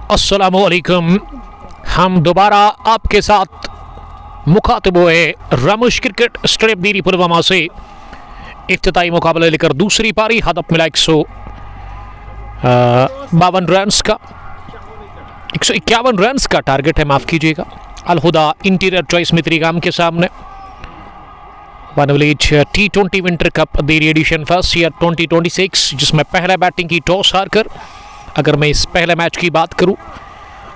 अस्सलामुअलैकुम। हम दोबारा आपके साथ मुखातिब हुए रामोश क्रिकेट स्टेडियम दीरी पुलवामा से इफ्तिताई मुकाबले लेकर दूसरी पारी। हदफ मिला 152 रन का, 151 रन का टारगेट है, माफ़ कीजिएगा। अलहुदा इंटीरियर चॉइस मित्रीगाम के सामने one village T20 winter cup देरी एडिशन फर्स्ट ईयर 2026, जिसमें पहला बैटिंग की टॉस हारकर, अगर मैं इस पहले मैच की बात करूं,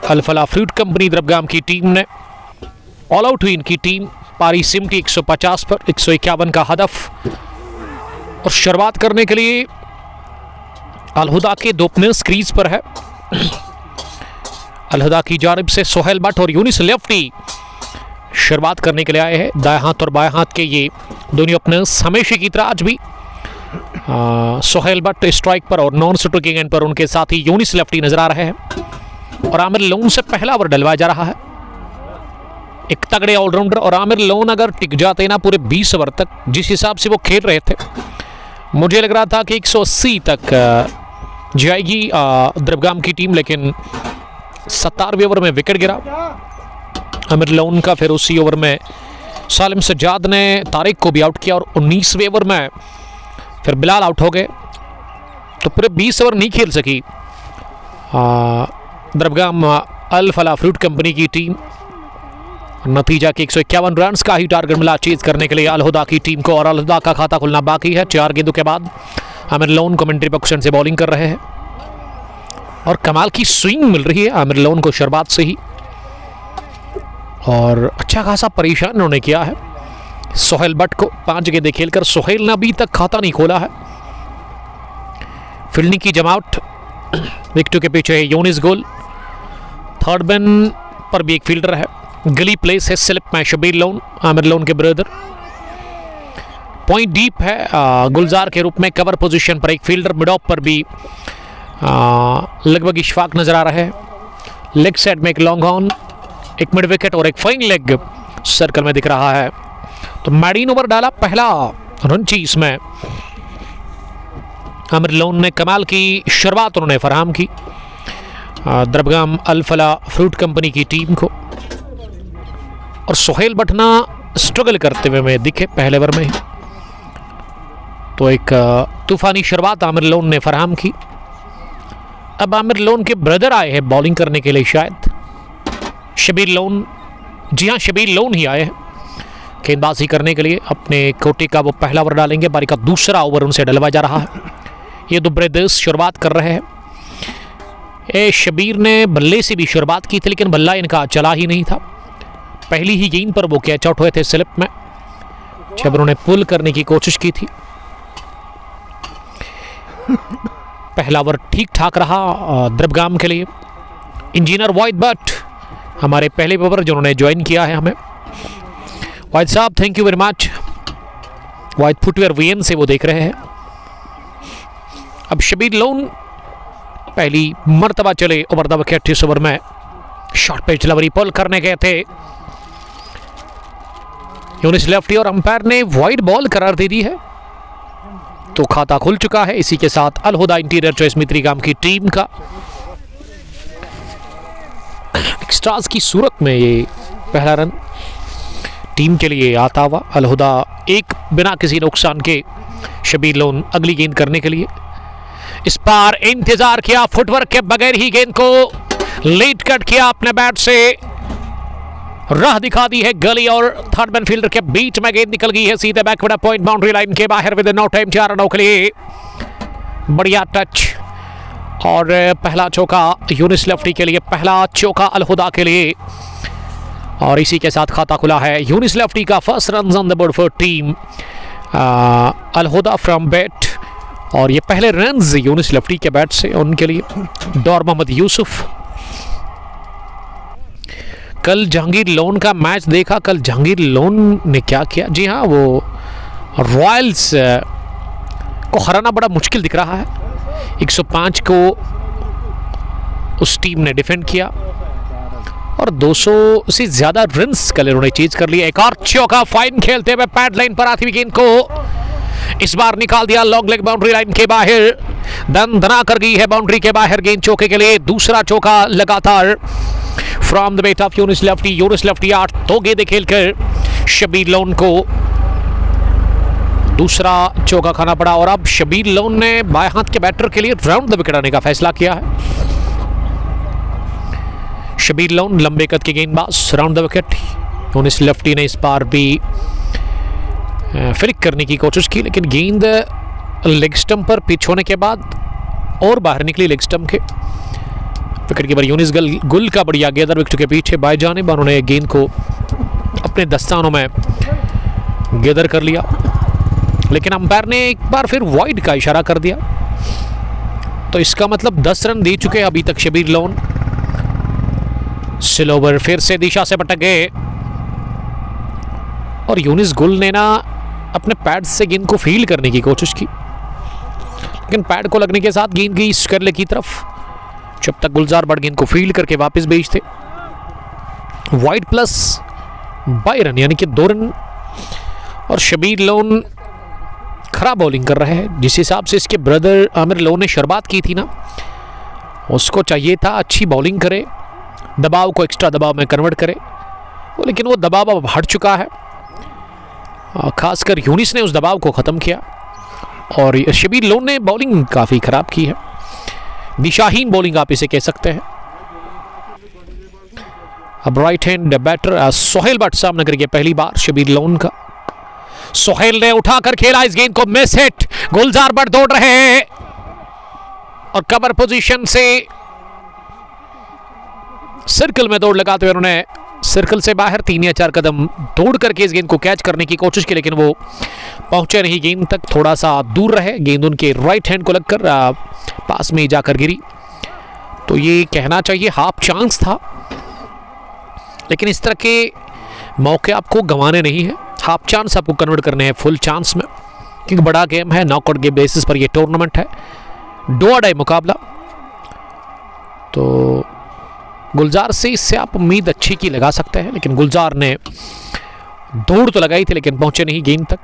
अल फलाह फ्रूट कंपनी द्रबगाम की टीम ने ऑल आउट हुई। इनकी टीम पारी सिमटी 150 पर, 151 का हदफ। और शुरुआत करने के लिए अलहुदा के दो ओपनर्स क्रीज पर है। अलहुदा की जानिब से सोहेल बट और यूनिस लेफ्टी शुरुआत करने के लिए आए हैं। दाएं हाथ और बाएं हाथ के ये दोनों ओपनर्स हमेशा की तरह आज भी सोहेल बट स्ट्राइक पर और नॉन स्ट्रोकिंग एंड पर उनके साथ ही यूनिस लेफ्टी नजर आ रहे हैं। और आमिर लोन से पहला ओवर डलवाया जा रहा है। एक तगड़े ऑलराउंडर, और आमिर लोन अगर टिक जाते ना पूरे 20 ओवर तक, जिस हिसाब से वो खेल रहे थे, मुझे लग रहा था कि 180 तक जाएगी द्रबगाम की टीम, लेकिन 17वें ओवर में विकेट गिरा आमिर लोन का। फिर उसी ओवर में सालिम सज्जाद ने तारिक को भी आउट किया और 19वें ओवर में फिर बिलाल आउट हो गए। तो पूरे 20 ओवर नहीं खेल सकी द्रबगाम अल फलाह फ्रूट कंपनी की टीम। नतीजा कि 151 रन का ही टारगेट मिला चीज करने के लिए अलहुदा की टीम को, और अलहुदा का खाता खुलना बाकी है। 4 गेंदों के बाद आमिर लोन कमेंट्री पोजीशन से बॉलिंग कर रहे हैं और कमाल की स्विंग मिल रही है आमिर लोन को शुरुआत से ही, और अच्छा खासा परेशान उन्होंने किया है सोहेल बट को। 5 गेंदें खेलकर सोहेल ने अभी तक खाता नहीं खोला है। फील्डिंग की जमावट, विकेटों के पीछे यूनिस गोल, थर्ड मैन पर भी एक फील्डर है। गली प्लेस है स्लिप में शबीर लोन, आमिर लोन के ब्रदर। पॉइंट डीप है गुलजार के रूप में, कवर पोजीशन पर एक फील्डर। मिड ऑफ पर भी लगभग इशफाक नजर आ रहे हैं। लेग साइड में एक लॉन्ग ऑन, एक मिड विकेट और एक फाइन लेग सर्कल में दिख रहा है। तो मैडीन ओवर डाला पहला रन चीज में। आमिर लोन ने कमाल की शुरुआत उन्होंने फराहम की द्रबगाम अल फलाह फ्रूट कंपनी की टीम को, और सोहेल बटना स्ट्रगल करते हुए में दिखे पहले ओवर में ही। तो एक तूफानी शुरुआत आमिर लोन ने फराहम की। अब आमिर लोन के ब्रदर आए हैं बॉलिंग करने के लिए, शायद शबीर लोन। जी हाँ, शबीर लोन ही आए हैं गेंदबाजी करने के लिए। अपने कोटे का वो पहला ओवर डालेंगे, बारी का दूसरा ओवर उनसे डलवाया जा रहा है। ये दो ब्रदर्स शुरुआत कर रहे हैं। शबीर ने बल्ले से भी शुरुआत की थी, लेकिन बल्ला इनका चला ही नहीं था। पहली ही गेंद पर वो कैच आउट हुए थे स्लिप में, जब उन्होंने पुल करने की कोशिश की थी। पहला ओवर ठीक ठाक रहा द्रबगाम के लिए। इंजीनियर वाइद बट हमारे पहले ओवर जिन्होंने ज्वाइन किया है हमें, Wahid sahab thank you very much. Wahid footwear VN से वो देख रहे हैं। अब शबीर लोन पहली मर्तबा चले ओवर द विकेट 28 ओवर में। शॉर्ट पिच डिलीवरी पुल करने गए थे यूनिस लेफ्टी, और अंपायर ने वाइड बॉल करार दे दी है। तो खाता खुल चुका है इसी के साथ अलहुदा इंटीरियर चॉइस मित्रीगाम की टीम का। एक्स्ट्रास की सूरत में ये पहला रन टीम के लिए आता हुआ। अलहुदा एक बिना किसी नुकसान के, शबीर लोन अगली गेंद करने के लिए। इस बार इंतजार किया, फुटवर्क के बगैर ही गेंद को लेट कट किया अपने बैट से, राह दिखा दी है गली और थर्ड मैन फील्डर के बीच में। गेंद निकल गई है सीधे बैकवर्ड पॉइंट बाउंड्री लाइन के बाहर विद नो टाइम। 4 रनों के लिए बढ़िया टच, और पहला चौका यूनिस लेफ्टी के लिए, पहला चौका अलहुदा के लिए, और इसी के साथ खाता खुला है यूनिस लेफ्टी का। First run on the board for team Al Huda from bat, और ये पहले रन्स यूनिस लेफ्टी के बैट से उनके लिए। डॉर मोहम्मद यूसुफ। कल जहांगीर लोन का मैच देखा, कल जहांगीर लोन ने क्या किया। जी हाँ, वो रॉयल्स को हराना बड़ा मुश्किल दिख रहा है। 105 को उस टीम ने डिफेंड किया, और 200 से ज्यादा रन्स कल उन्होंने चेज कर लिया। एक और चौका फाइन खेलते हुए पैड लाइन पर आती हुई गेंद को इस बार निकाल दिया लॉन्ग लेग बाउंड्री लाइन के बाहर, दन दना कर गई है बाउंड्री के बाहर गेंद चौके के लिए। दूसरा चौका लगातार from the bat of Younis Lefty. Younis Lefty 8 दो गेंदें खेलकर शबीर लोन को दूसरा चौका खाना पड़ा और अब शबीर लोन ने बाएं हाथ के बैटर के लिए राउंड द विकेट आने का फैसला किया है। शबीर लोन लंबे कद के गेंदबाज, round the wicket. Younis Lefty ने इस बार भी फ्लिक करने की कोशिश की लेकिन गेंद लेग स्टंप पर पिच होने के बाद और बाहर निकली लेग स्टंप के। विकेट कीपर यूनिस गुल का बढ़िया गेंदर विकेट के पीछे बाएं जानिब, उन्होंने गेंद को अपने दस्तानों में गेदर कर लिया लेकिन अंपायर ने एक बार फिर वाइड का इशारा कर दिया। तो इसका मतलब 10 रन दे चुके हैं अभी तक शबीर लोन। स्लो ओवर फिर से दिशा से भटक गए और यूनिस गुल ने ना अपने पैड से गेंद को फील्ड करने की कोशिश की लेकिन पैड को लगने के साथ गेंद गई स्कर्ले की तरफ, जब तक गुलजार बट गेंद को फील्ड करके वापस भेजते। वाइड प्लस 22 रन यानी कि 2 रन। और शबीर लोन खराब बॉलिंग कर रहे हैं। जिस हिसाब से इसके ब्रदर आमिर लोन ने शुरुआत की थी ना, उसको चाहिए था अच्छी बॉलिंग करे, दबाव को एक्स्ट्रा दबाव में कन्वर्ट करे, लेकिन वो दबाव अब हट चुका है। खासकर यूनिस ने उस दबाव को ख़त्म किया और शबीर लोन ने बॉलिंग काफ़ी ख़राब की है, दिशाहीन बॉलिंग आप इसे कह सकते हैं। अब right hand batter Sohail Butt सामने करके पहली बार शबीर लोन का। सोहेल ने उठाकर खेला इस गेंद को, मिस हिट। गुलजार बट दौड़ रहे हैं और कवर पोजीशन से सर्कल में दौड़ लगाते हुए उन्होंने सर्कल से बाहर 3 या 4 कदम दौड़ करके इस गेंद को कैच करने की कोशिश की लेकिन वो पहुंचे नहीं गेंद तक, थोड़ा सा दूर रहे। गेंद उनके राइट हैंड को लगकर पास में जाकर गिरी। तो ये कहना चाहिए हाफ चांस था लेकिन इस तरह के मौके आपको गंवाने नहीं है। हाफ चांस आपको कन्वर्ट करने हैं फुल चांस में, क्योंकि बड़ा गेम है, नॉकआउट के बेसिस पर ये टूर्नामेंट है, डो और डाई मुकाबला। तो गुलजार से इससे आप उम्मीद अच्छी की लगा सकते हैं लेकिन गुलजार ने दौड़ तो लगाई थी लेकिन पहुंचे नहीं गेंद तक,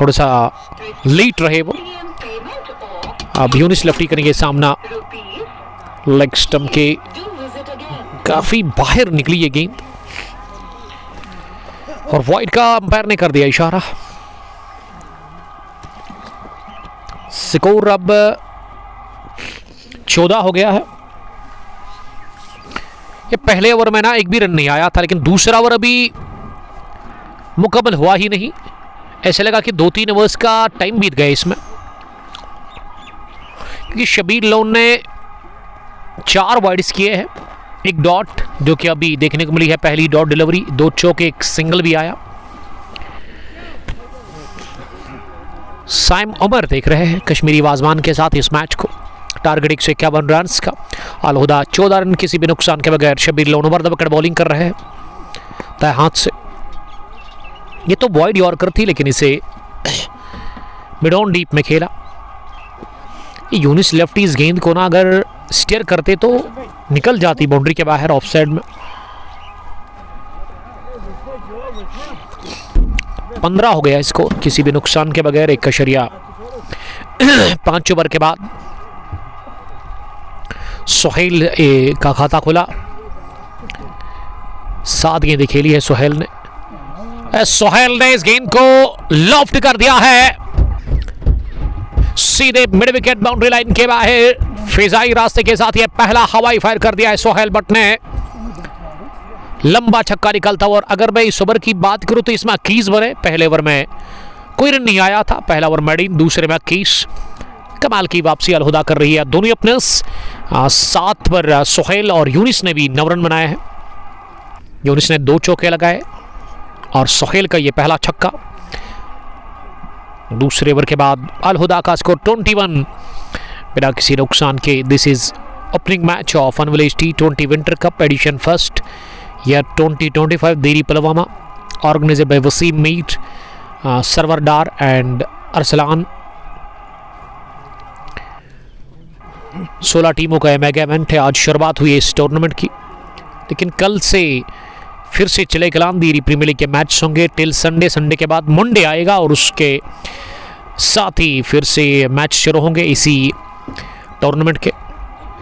थोड़ा सा लेट रहे वो। अब यूनिस लेफ्टी करेंगे सामना, लेग स्टंप के काफी बाहर निकली ये गेंद और वाइड का अंपायर ने कर दिया इशारा। स्कोर अब 14 हो गया है। ये पहले ओवर में ना एक भी रन नहीं आया था लेकिन दूसरा ओवर अभी मुकम्मल हुआ ही नहीं, ऐसे लगा कि 2-3 ओवर्स का टाइम बीत गया इसमें, क्योंकि शबीर लोन ने 4 वाइड्स किए हैं, 1 डॉट जो कि अभी देखने को मिली है, पहली डॉट डिलीवरी, 2 चौके, 1 सिंगल भी आया। साइम उमर देख रहे हैं कश्मीरी वाजवान के साथ इस मैच को। टारगेट 151 रन का, अलहुदा 14 रन किसी भी नुकसान के बगैर। Shabir Lone over the wicket bowling कर रहे हैं तय हाथ से। ये तो वाइड यॉर्कर थी लेकिन इसे मिड ऑन डीप में खेला। यूनिस लेफ्टी इस गेंद को ना अगर स्टीयर करते तो निकल जाती बाउंड्री के बाहर ऑफ साइड में। 15 हो गया स्कोर किसी भी नुकसान के बगैर। 1.5 ओवर के बाद सोहेल का खाता खुला, 7 गेंदें खेली है सोहेल ने। सोहेल ने इस गेंद को लॉफ्ट कर दिया है सीधे मिड विकेट बाउंड्री लाइन के बाहर। फिजाई रास्ते के साथ ये पहला हवाई फायर कर दिया है सोहेल बट ने, लंबा छक्का निकलता। और अगर मैं इस ओवर की बात करूं तो इसमें 21 बने। पहले ओवर में कोई रन नहीं आया था, पहला ओवर मेडिन, दूसरे में 21। कमाल की वापसी अलहुदा कर रही है दोनों अपने 7 पर। सोहेल और यूनिस ने भी 9 रन बनाए हैं। यूनिस ने 2 चौके लगाए और सोहेल का ये पहला छक्का। दूसरे ओवर के बाद अलहुदा का स्कोर 21 बिना किसी नुकसान के। This is opening match of one village T20 winter cup edition first year 2025 Diri Pulwama, organised by Wasim Mir, Sarwar Dar and Arsalan. 16 टीमों का मेगा इवेंट है। आज शुरुआत हुई है इस टूर्नामेंट की, लेकिन कल से फिर से चले कलाम देरी प्रीमियर लीग के मैच होंगे टिल संडे। संडे के बाद मंडे आएगा और उसके साथ ही फिर से मैच शुरू होंगे इसी टूर्नामेंट के।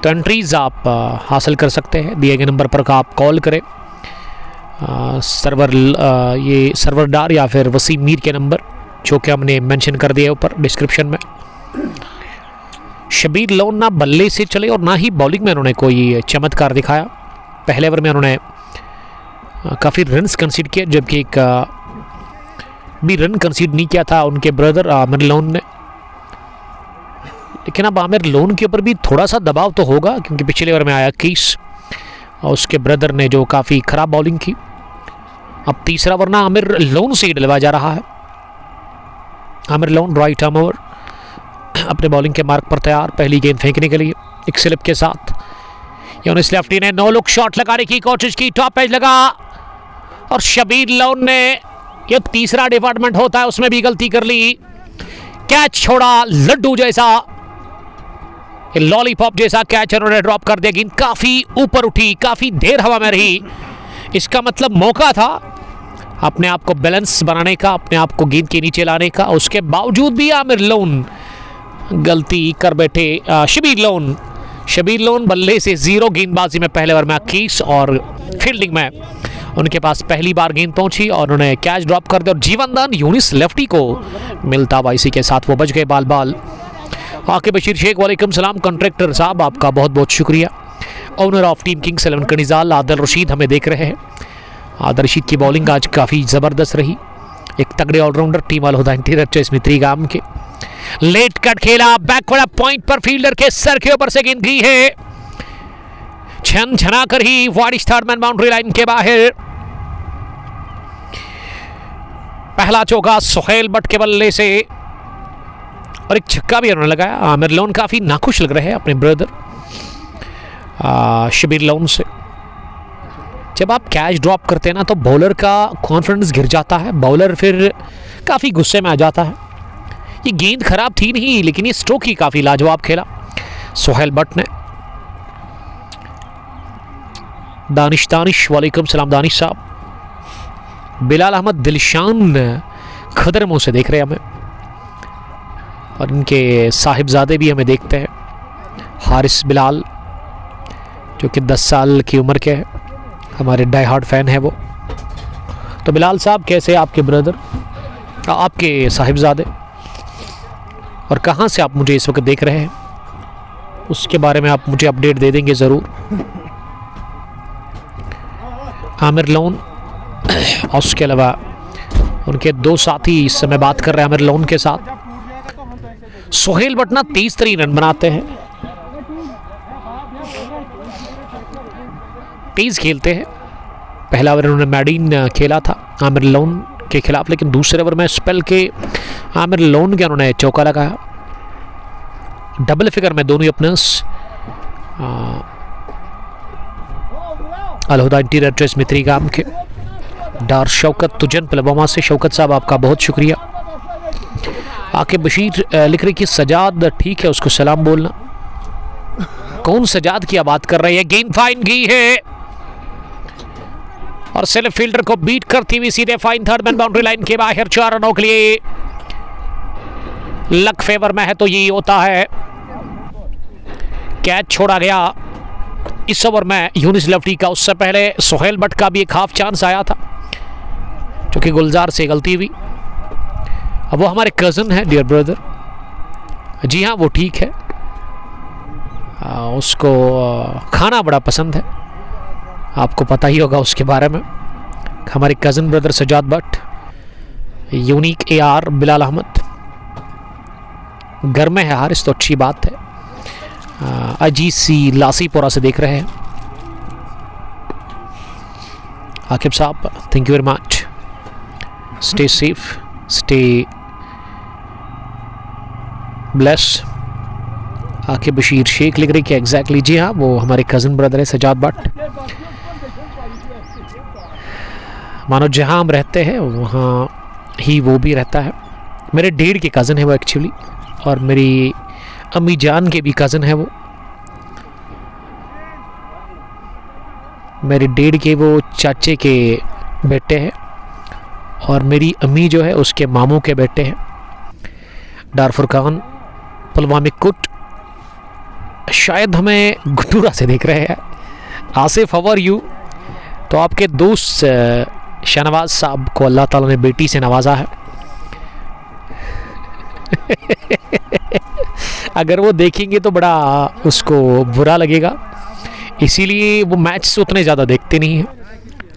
तो एंट्रीज आप हासिल कर सकते हैं दिए गए नंबर पर का आप कॉल करें। ये सरवरदार या फिर वसीम मीर के नंबर जो कि हमने मेंशन कर दिया ऊपर डिस्क्रिप्शन में। शबीर लोन ना बल्ले से चले और ना ही बॉलिंग में उन्होंने कोई चमत्कार दिखाया। पहले ओवर में उन्होंने काफ़ी रन्स कंसीड किए, जबकि एक भी रन कंसीड नहीं किया था उनके ब्रदर आमिर लोन ने। लेकिन अब आमिर लोन के ऊपर भी थोड़ा सा दबाव तो होगा, क्योंकि पिछले ओवर में आया कीस और उसके ब्रदर ने जो काफ़ी ख़राब बॉलिंग की। अब तीसरा ओवर ना आमिर लोन से ही डलवाया जा रहा है। Aamir loan right arm over अपने बॉलिंग के मार्क पर तैयार, पहली गेंद फेंकने के लिए एक स्लिप के साथ। यूनिस लेफ्टी ने नो लुक शॉट लगाने की कोशिश की, टॉप एज लगा और शबीर लोन ने, ये तीसरा डिपार्टमेंट होता है उसमें भी गलती कर ली। कैच छोड़ा लड्डू जैसा, लॉलीपॉप जैसा कैच उन्होंने ड्रॉप कर दिया। गेंद काफी ऊपर उठी, काफी देर हवा में रही। इसका मतलब मौका था अपने आप को बैलेंस बनाने का, अपने आप को गेंद के नीचे लाने का। उसके बावजूद भी आमिर लोन गलती कर बैठे। शबीर लोन बल्ले से 0 गेंदबाजी में पहले ओवर में 21 और फील्डिंग में उनके पास पहली बार गेंद पहुंची और उन्होंने कैच ड्रॉप कर दिया और जीवनदान यूनिस लेफ्टी को मिलता हुआ। इसी के साथ वो बच गए बाल। आके बशीर शेख वालेकुम सलाम। कॉन्ट्रैक्टर साहब आपका बहुत बहुत शुक्रिया। ओनर ऑफ टीम किंग्स 11 कनिजाल आदिल रशीद हमें देख रहे हैं। आदिल रशीद की बॉलिंग आज काफ़ी ज़बरदस्त रही। एक तगड़े allrounder team Alhuda interior choice Mitrigam के। लेट कट खेला, बैकवर्ड पॉइंट पर फील्डर के सर के ऊपर से गेंद गई है, छन छना कर ही wide third man boundary line के बाहर। पहला चौका सुहेल बट के बल्ले से और एक छक्का भी उन्होंने लगाया। आमिर लोन काफी नाखुश लग रहे हैं अपने ब्रदर शबीर लोन से। जब आप कैच ड्रॉप करते हैं ना तो बॉलर का कॉन्फिडेंस गिर जाता है, बॉलर फिर काफी गुस्से में आ जाता है। ये गेंद खराब थी नहीं, लेकिन ये स्ट्रोक ही काफी लाजवाब खेला सुहेल बट ने। दानिश वालेकुम सलाम दानिश साहब। बिलाल अहमद दिलशान खदर मुंह से देख रहे हैं हमें और इनके साहिबजादे भी हमें देखते हैं। हारिस बिलाल जो कि 10 साल की उम्र के हैं, हमारे डाई हार्ड फैन है वो। तो बिलाल साहब कैसे आपके ब्रदर, आपके साहिबजादे, और कहाँ से आप मुझे इस वक्त देख रहे हैं उसके बारे में आप मुझे अपडेट दे देंगे ज़रूर। आमिर लोन और उसके अलावा उनके 2 साथी इस समय बात कर रहे हैं आमिर लोन के साथ। सुहेल बट ना 23 रन बनाते हैं, तेज खेलते हैं। पहला ओवर उन्होंने मैडीन खेला था आमिर लोन के खिलाफ, लेकिन दूसरे ओवर में स्पेल के आमिर लोन के उन्होंने चौका लगाया। डबल फिगर में दोनों openers Al Huda interior choice Mitrigam के। डार शौकत तुजन पलवामा से। शौकत साहब आपका बहुत शुक्रिया। आके बशीर लिख रही कि सजाद ठीक है, उसको सलाम बोलना। कौन सजाद की बात कर रही है? गेंद फाइन गई है और सेल्फ फील्डर को बीट करती हुई सीधे fine third man boundary line के बाहर 4 रनों के लिए। लक फेवर में है तो यही होता है। कैच छोड़ा गया इस ओवर में यूनिस लेफ्टी का। उससे पहले सुहेल बट का भी एक हाफ चांस आया था जो कि गुलजार से गलती हुई। अब वो हमारे कज़न है, डियर ब्रदर। जी हाँ, वो ठीक है, उसको खाना बड़ा पसंद है, आपको पता ही होगा उसके बारे में। हमारे कज़न ब्रदर सजाद बट, यूनिक AR बिलाल अहमद। घर में है हारिस तो अच्छी बात है। अजीत सी लासीपुरा से देख रहे हैं। आकिब साहब thank you very much. Stay safe, stay bless. आके बशीर शेख लिख रही कि एग्जैक्टली जी हाँ, वो हमारे कज़न ब्रदर है सजाद बट। मानो जहाँ हम रहते हैं वहाँ ही वो भी रहता है। मेरे डेढ़ के कज़न है वो एक्चुअली, और मेरी अम्मी जान के भी कज़न है वो। मेरे डेढ़ के वो चाचे के बेटे हैं और मेरी अम्मी जो है उसके मामू के बेटे हैं। डार फुरकान, पुलवामा कुट, शायद हमें गुटूरा से देख रहे हैं। Asif, how are you? तो आपके दोस्त शाहनवाज साहब को अल्लाह ताला ने बेटी से नवाजा है। अगर वो देखेंगे तो बड़ा उसको बुरा लगेगा, इसीलिए वो मैच उतने ज़्यादा देखते नहीं हैं,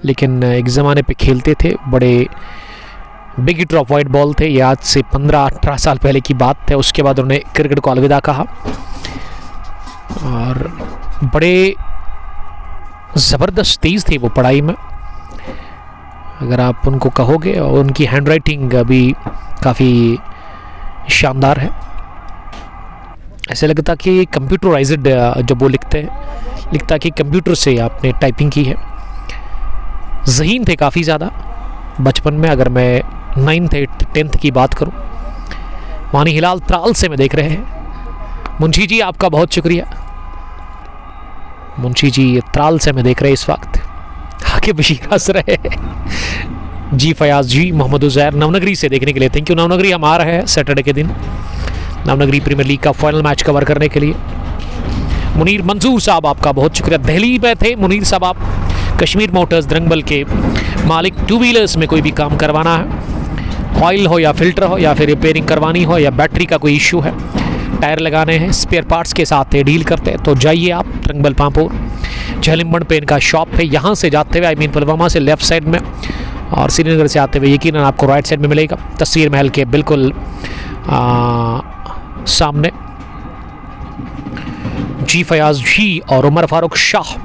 लेकिन एक ज़माने पे खेलते थे। बड़े big hitter of white ball थे। ये आज से 15-18 साल पहले की बात है। उसके बाद उन्होंने क्रिकेट को अलविदा कहा और बड़े ज़बरदस्त तेज़ थे वो पढ़ाई में। अगर आप उनको कहोगे, और उनकी हैंड राइटिंग भी काफ़ी शानदार है। ऐसे लगता कि कंप्यूटराइज्ड जब वो लिखते हैं, लिखता कि कंप्यूटर से आपने टाइपिंग की है। ज़हीन थे काफ़ी ज़्यादा बचपन में। अगर मैं 9th 8th 10th की बात करूं, वानी हिलाल त्राल से मैं देख रहे हैं। मुंशी जी आपका बहुत शुक्रिया। मुंशी जी त्राल से मैं देख रहे हैं इस वक्त। आके बशीर हंस रहे हैं। जी फयाज जी, मोहम्मद उजैर नवनगरी से देखने के लिए थैंक यू। नवनगरी हम आ रहे हैं सैटरडे के दिन, नवनगरी प्रीमियर लीग का फाइनल मैच कवर करने के लिए। मुनीर मंजूर साहब आपका बहुत शुक्रिया। दिल्ली में थे मुनीर साहब आप। कश्मीर मोटर्स द्रंगबल के मालिक। 2 व्हीलर्स में कोई भी काम करवाना है, ऑयल हो या फिल्टर हो या फिर रिपेयरिंग करवानी हो या बैटरी का कोई इश्यू है, टायर लगाने हैं, स्पेयर पार्ट्स के साथ डील करते हैं, तो जाइए आप द्रंगबल पामपुर झलिम्बन पे इनका शॉप है। यहाँ से जाते हुए पुलवामा से लेफ़्ट साइड में, और श्रीनगर से आते हुए यकीनन आपको राइट साइड में मिलेगा, तस्वीर महल के बिल्कुल सामने। जी फयाज जी और उमर फारूक शाह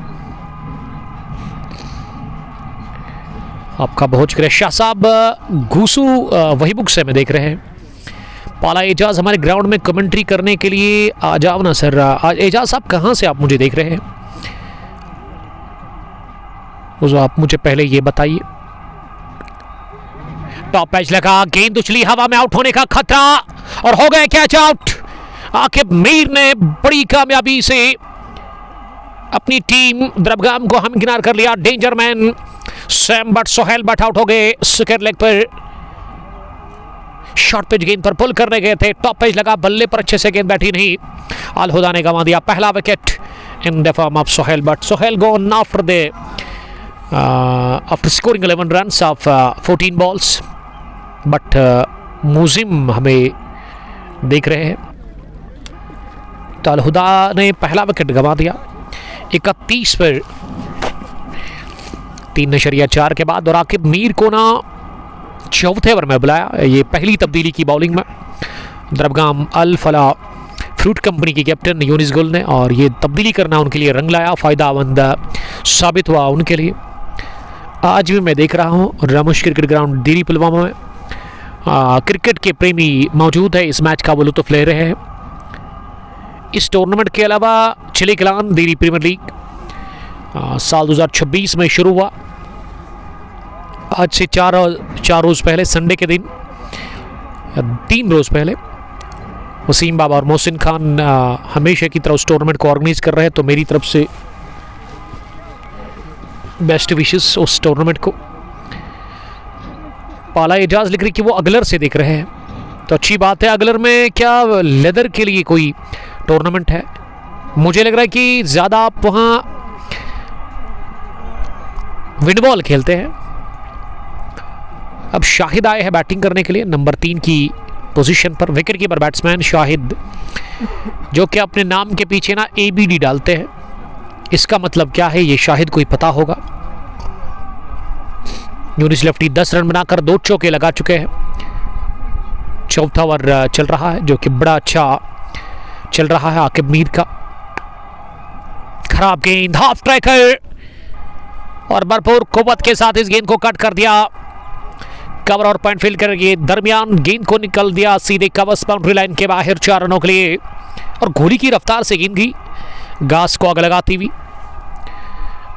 आपका बहुत शुक्रिया। शाह साहब घूसू वही बुक से मैं देख रहे हैं। पाला एजाज हमारे ग्राउंड में कमेंट्री करने के लिए आ जाओ ना सर। आज एजाज साहब कहाँ से आप मुझे देख रहे हैं, तो आप मुझे पहले ये बताइए। टॉप पैच लगा, गेंद उछली हवा में, आउट होने का खतरा और हो गए कैच आउट। आकिब मीर ने बड़ी कामयाबी से अपनी टीम द्रबगाम को हमकिनार कर लिया। Danger man Sam but, Sohail but out हो गए। स्क्वायर लेग पर शॉर्ट पिच गेंद पर पुल करने गए थे। टॉप पेज लगा, बल्ले पर अच्छे से गेंद बैठी नहीं। अल हुदा ने गंवा दिया पहला wicket in the form of Sohail Butt. Sohail gone after the after scoring 11 runs of 14 balls, but Mujim हमें देख रहे हैं। तो अल हुदा ने पहला विकेट गंवा दिया 31 पर 3.4 के बाद। और आकिब मीर को ना चौथे ओवर में बुलाया, ये पहली तब्दीली की बॉलिंग में द्रबगाम अल फला फ्रूट कंपनी के कैप्टन यूनिस गुल ने, और ये तब्दीली करना उनके लिए रंग लाया, फ़ायदामंद साबित हुआ उनके लिए। आज भी मैं देख रहा हूँ रामुश क्रिकेट ग्राउंड दिरी पुलवामा में क्रिकेट के प्रेमी मौजूद है, इस मैच का वो लुत्फ़ ले रहे हैं। इस टूर्नामेंट के अलावा चिली कलान दिरी प्रीमियर लीग साल 2026 में शुरू हुआ। आज से 4 रोज़ पहले, संडे के दिन 3 रोज़ पहले, वसीम बाबा और मोहसिन खान हमेशा की तरह उस टूर्नामेंट को ऑर्गेनाइज कर रहे हैं, तो मेरी तरफ से बेस्ट विशेस उस टूर्नामेंट को। पाला एजाज लिख रही कि वो अगलर से देख रहे हैं, तो अच्छी बात है। अगलर में क्या लेदर के लिए कोई टूर्नामेंट है? मुझे लग रहा है कि ज़्यादा आप वहाँ विंडबॉल खेलते हैं। अब शाहिद आए हैं बैटिंग करने के लिए नंबर 3 की पोजीशन पर। विकेट कीपर बैट्समैन शाहिद, जो कि अपने नाम के पीछे ना ABD डालते हैं। इसका मतलब क्या है ये शाहिद को ही पता होगा। यूनिस लेफ्टी 10 रन बनाकर 2 चौके लगा चुके हैं। चौथा ओवर चल रहा है, जो कि बड़ा अच्छा चल रहा है आकिब मीर का। खराब गेंद, हाफ ट्रैकर, और भरपूर कुव्वत के साथ इस गेंद को कट कर दिया। कवर और पॉइंट फील्ड करके दरमियान गेंद को निकल दिया सीधे कवर्स बाउंड्री लाइन के बाहर 4 रनों के लिए। और गोली की रफ्तार से गेंद गई घास को आग लगाती हुई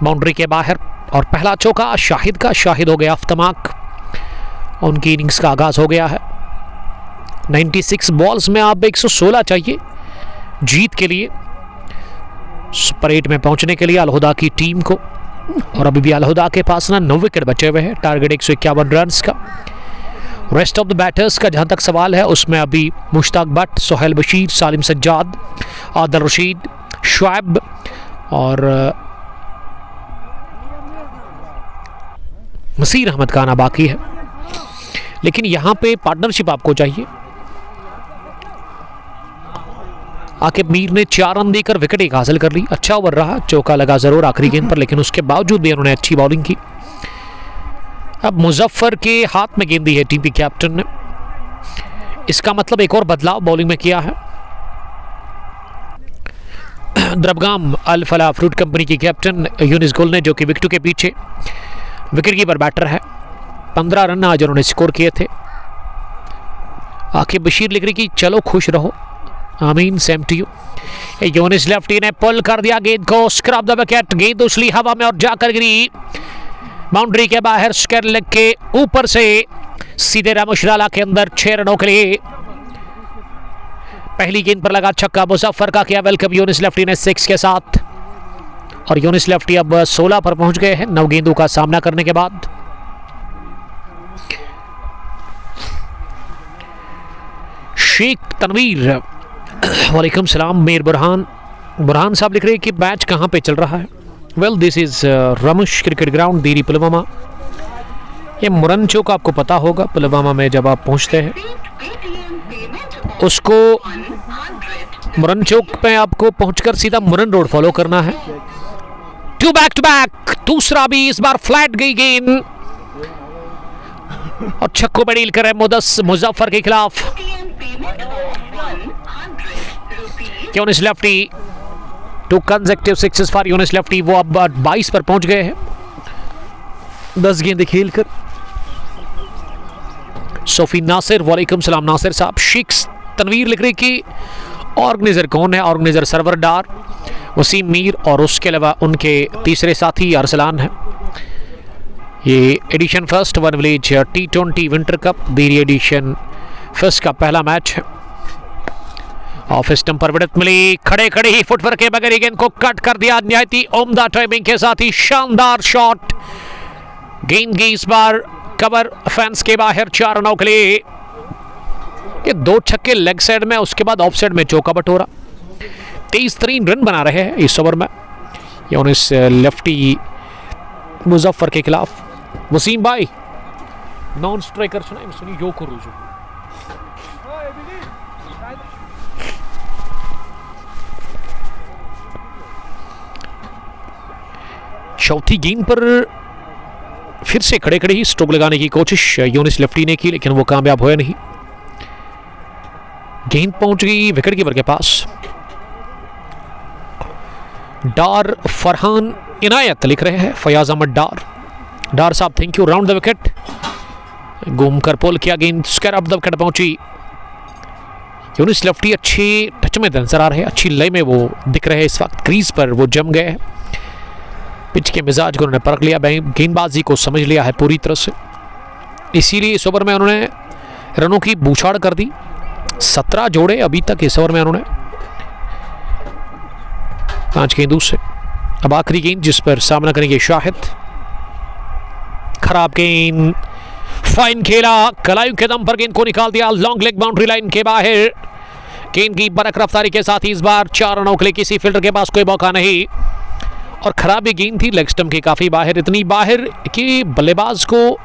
बाउंड्री के बाहर। और पहला चौका शाहिद का, शाहिद हो गया अफ्तमाक, उनकी इनिंग्स का आगाज हो गया है। 96 बॉल्स में आप 116 चाहिए जीत के लिए, सुपर 8 में पहुंचने के लिए अल हुदा की टीम को। और अभी भी अल हुदा के पास ना 9 विकेट बचे हुए हैं, टारगेट 151 रन का। रेस्ट ऑफ द बैटर्स का जहां तक सवाल है उसमें अभी मुश्ताक भट्ट, सोहेल बशीर, सालिम सज्जाद, आदिल रशीद, शुएब और मसीर अहमद का आना बाकी है। लेकिन यहां पे पार्टनरशिप आपको चाहिए। आकिब मीर ने 4 रन देकर विकेट एक हासिल कर ली। अच्छा ओवर रहा, चौका लगा जरूर आखिरी गेंद पर, लेकिन उसके बावजूद भी उन्होंने अच्छी बॉलिंग की। अब मुजफ्फर के हाथ में गेंद दी है टीम के कैप्टन ने। इसका मतलब एक और बदलाव बॉलिंग में किया है। द्रबगाम अल फलाह फ्रूट कंपनी के कैप्टन यूनिस गुल ने, जो कि विकेटों के पीछे विकेट कीपर बैटर है, 15 रन आज उन्होंने स्कोर किए थे। आकिब बशीर लिख रही कि चलो खुश रहो, आमीन, same to you. Younis Lefty ने पुल कर दिया गेंद को, स्क्रब द विकेट, गेंद उछली हवा में और जाकर गिरी बाउंड्री के बाहर, स्क्वायर लेग के ऊपर से सीधे रामुशराला के अंदर 6 रनों के लिए। पहली गेंद पर लगा छक्का, मुजफ्फर का किया वेलकम यूनिस लेफ्टी ने 6 के साथ, और यूनिस लेफ्टी अब 16 पर पहुंच गए हैं 9 गेंदों का सामना करने के बाद। शेख तनवीर, वालेकुम सलाम। मीर बुरहान साहब लिख रहे हैं कि मैच कहां पे चल रहा है। Well, this is Ramush cricket ground, Diri Pulwama. ये मुरन चौक आपको पता होगा, पुलवामा में जब आप पहुंचते हैं उसको मुरन चौक पे आपको पहुंचकर सीधा मुरन रोड फॉलो करना है। 2 बैक टू बैक, दूसरा भी इस बार फ्लैट गई गेंद और छक्कों में डील करे मुजफ्फर के खिलाफ। Younis Lefty, 2 consecutive sixes for Younis Lefty. वो अब 22 पर पहुंच गए हैं 10 गेंदें खेलकर। सोफी नासिर, वालेकुम सलाम नासिर साहब। शेख तनवीर लिख रही कि ऑर्गेनाइजर कौन है। ऑर्गेनाइजर सरवर डार, वसीम मीर और उसके अलावा उनके तीसरे साथी अरसलान है। ये edition first one village T20 winter cup Diri edition first का पहला मैच है। ऑफ स्टंप पर विकेट मिली, खड़े खड़े ही फुटवर्क के बगैर गेंद को कट कर दिया। निहायती उम्दा टाइमिंग के साथ ही शानदार शॉट, गेंद की इस बार कवर फैंस के बाहर 4 रनों के लिए। ये 2 छक्के लेग साइड में, उसके बाद ऑफ साइड में चौका बटोरा। 23 रन बना रहे हैं इस ओवर में यूनिस लेफ्टी मुजफ्फर के खिलाफ। वसीम भाई नॉन स्ट्राइकर सुनी यो को रुजू। चौथी गेंद पर फिर से खड़े खड़े ही स्ट्रोक लगाने की कोशिश यूनिस लेफ्टी ने की, लेकिन वो कामयाब हुआ नहीं। गेंद पहुंच गई विकेट कीपर के पास। डार फरहान इनायत लिख रहे हैं, फयाज अहमद डार साहब thank you. Round the wicket, घूमकर पुल किया, गेंद स्क्वायर ऑफ द विकेट पहुंची। यूनिस लेफ्टी अच्छे टच में नजर आ रहे हैं, अच्छी लय में वो दिख रहे हैं इस वक्त। क्रीज पर वो जम गए हैं, पिच के मिजाज को उन्होंने परख लिया, गेंदबाजी को समझ लिया है पूरी तरह से। इसीलिए इस ओवर में उन्होंने रनों की बूछाड़ कर दी। 17 जोड़े अभी तक इस ओवर में उन्होंने 5 गेंदों से। अब आखिरी गेंद जिस पर सामना करेंगे शाहिद। खराब गेंद, फाइन खेला, कलायु के दम पर गेंद को निकाल दिया लॉन्ग लेग बाउंड्री लाइन के बाहर। गेंद की बरक रफ्तारी के साथ ही इस बार 4 रनों के लिए किसी फील्डर के पास कोई मौका नहीं। और खराब ये गेंद थी, लेग स्टंप के काफी बाहर, इतनी बाहर कि बल्लेबाज को